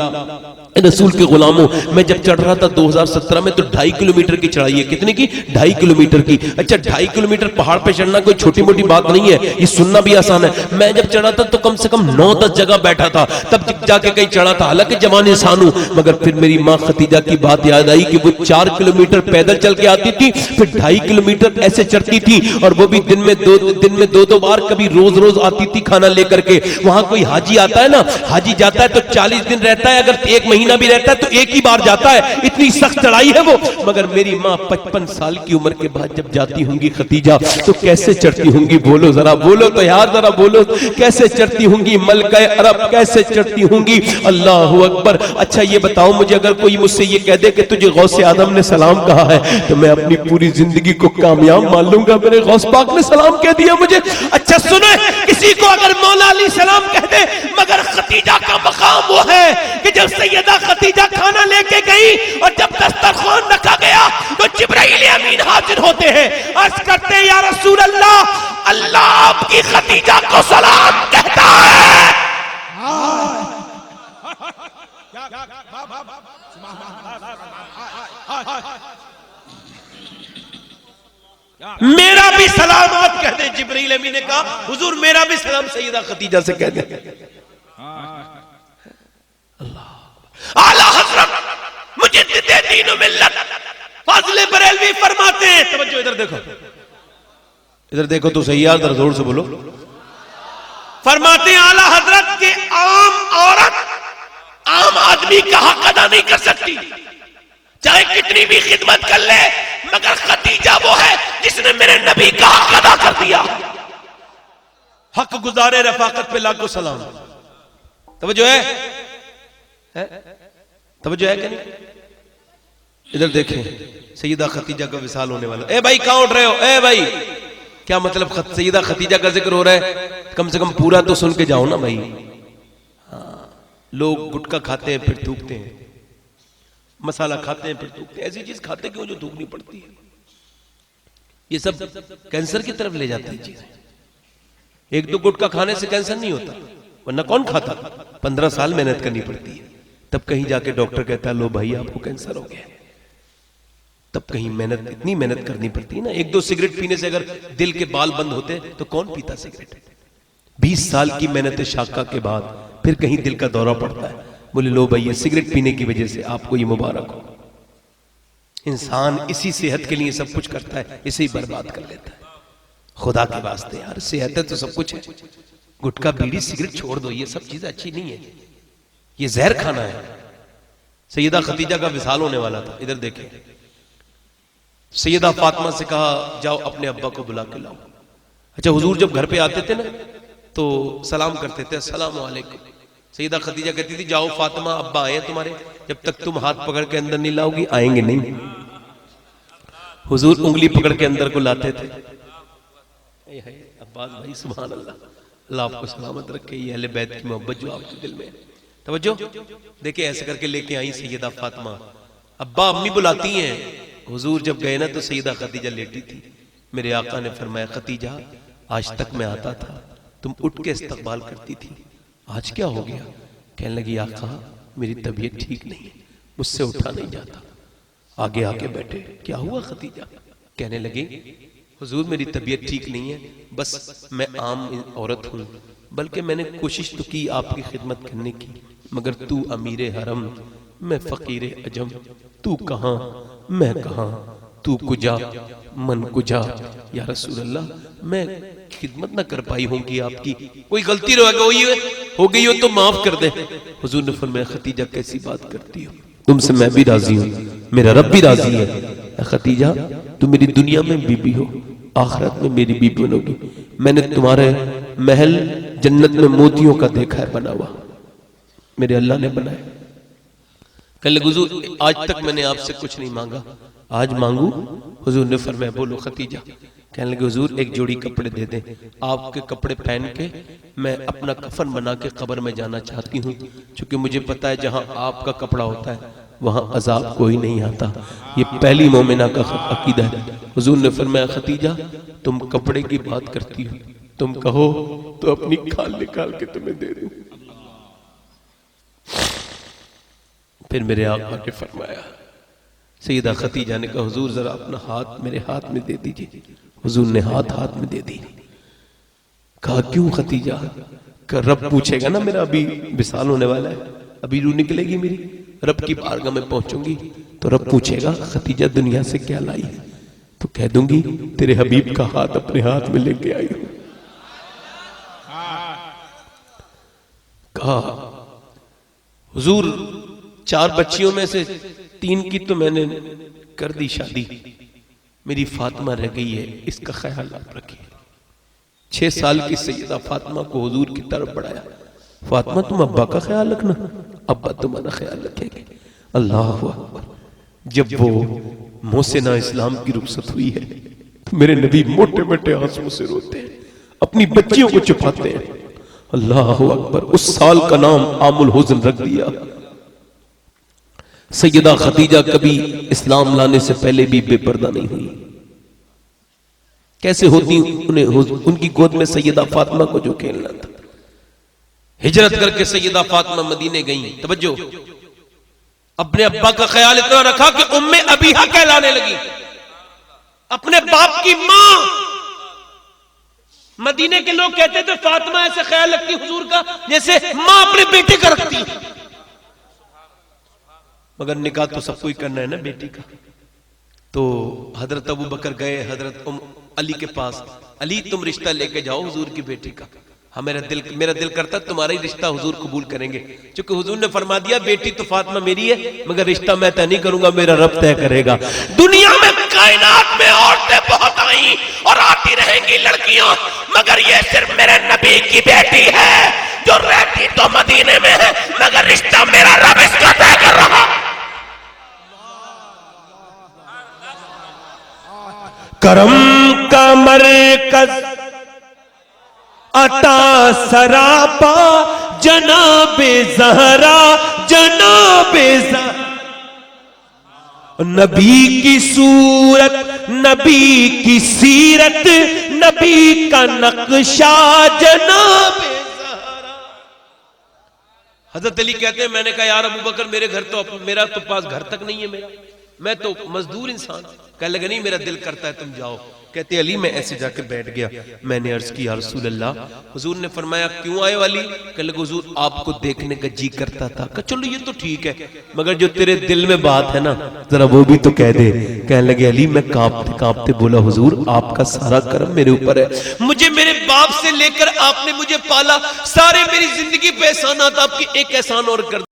रसूल के गुलामों, मैं जब चढ़ रहा था 2017 में तो 2.5 किलोमीटर की चढ़ाई है। कितने की? 2.5 किलोमीटर की। अच्छा 2.5 किलोमीटर पहाड़ पे चढ़ना कोई छोटी मोटी बात नहीं है, ये सुनना भी आसान है। मैं जब चढ़ा था तो कम से कम 9-10 जगह बैठा था, तब जाके कहीं चढ़ा था। हालांकि जवान इंसान हूं, मगर फिर मेरी माँ खतीजा की बात याद आई कि वो 4 किलोमीटर पैदल चल के आती थी, फिर 2.5 किलोमीटर ऐसे चढ़ती थी, और वो भी दिन में दो बार, कभी रोज रोज आती थी खाना लेकर के। वहां कोई हाजी आता है ना, हाजी जाता है तो 40 दिन रहता है, अगर 1 महीना भी रहता है तो एक ही बार जाता है। इतनी सख्त चढ़ाई है वो। मगर मेरी माँ 55 साल की उम्र के बाद जब जाती होंगी खतीजा तो कैसे चढ़ती होंगी? बोलो जरा, बोलो तो यार जरा बोलो, कैसे चढ़ती होंगी? मलका अरब कैसे चढ़ती होंगी? अल्लाह अकबर। अच्छा ये बताओ मुझे, अगर कोई मुझसे ये कह दे कि तुझे गौसे आदम ने सलाम कहा है तो मैं अपनी पूरी जिंदगी को कामयाब मान लूंगा। मेरे गौस पाक ने सलाम कह दिया मुझे। अच्छा सुने, किसी को अगर मौला अली सलाम कह दे, मगर खतीजा का मकाम वो है कि जब सैयदा खतीजा खाना लेके गई और जब दस्तरखान रखा गया तो जिब्राइल अमीन हाजिर होते हैं, अर्ज करते हैं या रसूल अल्लाह, अल्लाह आपकी खतीजा को सलाम कहता है। मेरा भी सलाम आप कह दे। जिब्रील अमीन ने कहा हुजूर मेरा भी सलाम सैयदा खतीजा से कह दे। अल्लाह आला हजरत मुजद्दिद दीन व मिल्लत फाज़िल बरेलवी फरमाते हैं, तवज्जो इधर देखो तो सही यार, जोर से बोलो। फरमाते हैं आला हजरत के आम औरत आम आदमी का हक अदा नहीं कर सकती, चाहे कितनी भी खिदमत कर ले, मगर खतीजा वो है जिसने मेरे नबी का हक अदा कर दिया। हक गुजारे रफाकत पे लाखों सलाम। तवज्जो है तवज्जो है कि नहीं? इधर देखें, सैयदा खतीजा का विसाल होने वाला। ए भाई कहां उठ रहे हो? ए भाई क्या मतलब सैयदा खतीजा का जिक्र हो रहा है, कम से कम पूरा तो सुन के जाओ ना भाई। हाँ, लोग गुटखा खाते हैं फिर थूकते हैं, मसाला खाते हैं फिर थूकते हैं, ऐसी चीज खाते क्यों जो थूकनी पड़ती है? ये सब कैंसर की तरफ ले जाती है चीजें। एक दो गुटखा खाने से कैंसर नहीं होता, वरना कौन खाता? 15 साल मेहनत करनी पड़ती है, तब कहीं जाके डॉक्टर कहता है लो भाई आपको कैंसर हो गया। तब कहीं मेहनत, इतनी मेहनत करनी पड़ती है ना। एक दो सिगरेट पीने से अगर दिल के बाल बंद होते तो कौन पीता सिगरेट? 20 साल की मेहनत शाका के बाद फिर कहीं दिल का दौरा पड़ता है, बोले लो भाई ये सिगरेट पीने की वजह से आपको ये मुबारक हो। इंसान इसी सेहत के लिए सब कुछ करता है, इसे ही बर्बाद कर लेता है। खुदा के वास्ते यार, सेहत है तो सब कुछ है। गुटखा बीड़ी सिगरेट छोड़ दो, ये सब चीजें अच्छी नहीं है, ये जहर खाना है। सैयदा खतीजा का विसाल होने वाला था। इधर देखें, सैयदा फातिमा से कहा जाओ अपने अब्बा को बुला के लाओ। अच्छा, हुजूर जब घर पे आते थे ना तो सलाम करते थे, अस्सलाम वालेकुम। सैयदा खतीजा कहती थी जाओ फातिमा अब्बा आए तुम्हारे, जब तक तुम हाथ पकड़ के अंदर नहीं लाओगी आएंगे नहीं। हुजूर उंगली पकड़ के अंदर को लाते थे। अब्बास भाई सुभान अल्लाह, अल्लाह आपको सलामत रखे, ये अहले बैत की मोहब्बत जो आपके दिल में है। तवज्जो देखिए, ऐसे करके लेके आई सैयदा फातिमा। अब्बा अम्मी बुलाती हैं। हुजूर जब गए ना तो सैयदा खतीजा लेटी थी। मेरे आका ने फरमाया खतीजा आज तक मैं आता था तुम उठ के इस्तकबाल करती थी, आज क्या हो गया? कहने लगी आका मेरी तबीयत ठीक नहीं है, मुझसे उठा नहीं जाता। आगे आके बैठे, क्या हुआ खतीजा? कहने लगे हुजूर मेरी तबीयत ठीक नहीं है, बस मैं आम औरत हूँ, बल्कि मैंने कोशिश तो की आपकी खिदमत करने की, मगर तू अमीर हरम मैं फकीर अजम, तू कहाँ मैं कहाँ, तू कुजा मन कुजा। या रसूल अल्लाह मैं खिदमत ना कर पाई होंगी आपकी, कोई गलती हो गई हो तो माफ कर दे। हुजूर ने फरमाया खतीजा कैसी बात करती हो, तुमसे मैं भी राजी हूँ, मेरा रब भी राजी है। खतीजा तुम मेरी दुनिया में बीबी हो, आखिरत में मेरी बीबी बनोगी। मैंने तुम्हारे महल जन्नत में मोतियों का देखा है बना हुआ, मेरे अल्लाह ने बनाया। कल हुजूर आज तक मैंने आपसे कुछ नहीं मांगा, आज मांगू? हुजूर ने फरमाया बोलो खतीजा। कहने लगे हुजूर एक जोड़ी कपड़े दे दें, आपके कपड़े पहन के मैं अपना कफन बना के कब्र में जाना चाहती हूँ, क्योंकि मुझे पता है जहाँ आपका कपड़ा होता है वहाँ अजाब कोई नहीं आता। ये पहली मोमिना का अकीदा है। हुजूर ने फरमाया खतीजा तुम कपड़े की बात करती हो, तुम कहो तो अपनी खाल निकाल के तुम्हें दे दूं। फिर मेरे आका ने फरमाया, सैयदा खतीजा ने कहा हुजूर जरा अपना हाथ मेरे हाथ में दे दीजिए। हुजूर ने हाथ में दे दी। कहा क्यों खतीजा? का रब पूछेगा ना, मेरा अभी विसाल होने वाला है, अभी रूह निकलेगी मेरी, रब की बारगाह में पहुंचूंगी तो रब पूछेगा खतीजा दुनिया से क्या लाई है, तो कह दूंगी तेरे हबीब का हाथ अपने हाथ में लेके आई हूं। कहा हुजूर 4 बच्चियों में से 3 की तो मैंने कर दी शादी, मेरी फातिमा रह गई है, इसका ख्याल आप रखिए। 6 साल की सैयदा फातिमा को हुजूर की तरफ बढ़ाया, फातिमा तुम अब्बा का ख्याल रखना, अब्बा तुम्हारा ख्याल रखेंगे। अल्लाह अकबर। जब वो मोहसिना इस्लाम की रुखसत हुई है तो मेरे नबी मोटे मोटे आंसुओं से रोते हैं, अपनी बच्चियों को छुपाते हैं। अल्लाह अकबर। उस साल का नाम आमुल हुज़्न रख दिया। सैयदा खतीजा कभी इस्लाम लाने से पहले भी बेपर्दा नहीं हुई। कैसे होती उन्हें उनकी गोद में सैयदा फातिमा को जो खेलना था। हिजरत करके सैयदा फातिमा मदीने गई। तवज्जो, अपने अब्बा का ख्याल इतना रखा कि उम्मे अबीहा कहलाने लगी, अपने बाप की मां। मदीने के लोग कहते थे फातिमा ऐसे ख्याल रखती हुजूर का जैसे मां अपने बेटे का रखती है। मगर निकाह तो सबको ही करना है ना बेटी का। तो हजरत अबू बकर गए हजरत अली के पास, अली तुम रिश्ता लेके जाओ हुजूर की बेटी का, हाँ मेरा दिल करता तुम्हारा ही रिश्ता हुजूर कबूल करेंगे। क्योंकि हुजूर ने फरमा दिया बेटी तो फातिमा मेरी है, मगर रिश्ता मैं तय नहीं करूंगा, मेरा रब तय करेगा। दुनिया में कायनात में औरतें बहुत आई और आती रहेंगी लड़कियां, मगर ये सिर्फ मेरे नबी की बेटी है जो रहती तो मदीने में है, मगर रिश्ता मेरा रब इसका तय कर रहा। करम का मरकज अता सरापा जनाबे ज़हरा, जनाबे ज़हरा, नबी की सूरत, नबी की सीरत, नबी का नक्शा, जनाबे ज़हरा। हजरत अली कहते हैं मैंने कहा यार अबू बकर मेरे घर तो मेरा तो पास घर तक नहीं है, मेरा मैं तो मजदूर इंसान। कहने लगे नहीं मेरा दिल करता है तुम जाओ। कहते अली मैं ऐसे जाकर बैठ गया, मैंने अर्ज की या रसूल अल्लाह। हुजूर ने फरमाया क्यों आए वाली? कहने लगे हुजूर आपको देखने का जी करता था। कहा चलो ये तो ठीक है, मगर जो तेरे दिल में बात है ना जरा वो भी तो कह दे। कहने लगे अली मैं कांपते कांपते बोला हुजूर आपका सारा कर्म मेरे ऊपर है, मुझे मेरे बाप से लेकर आपने मुझे पाला, सारे मेरी जिंदगी पे एहसानात आपकी, एक एहसान और कर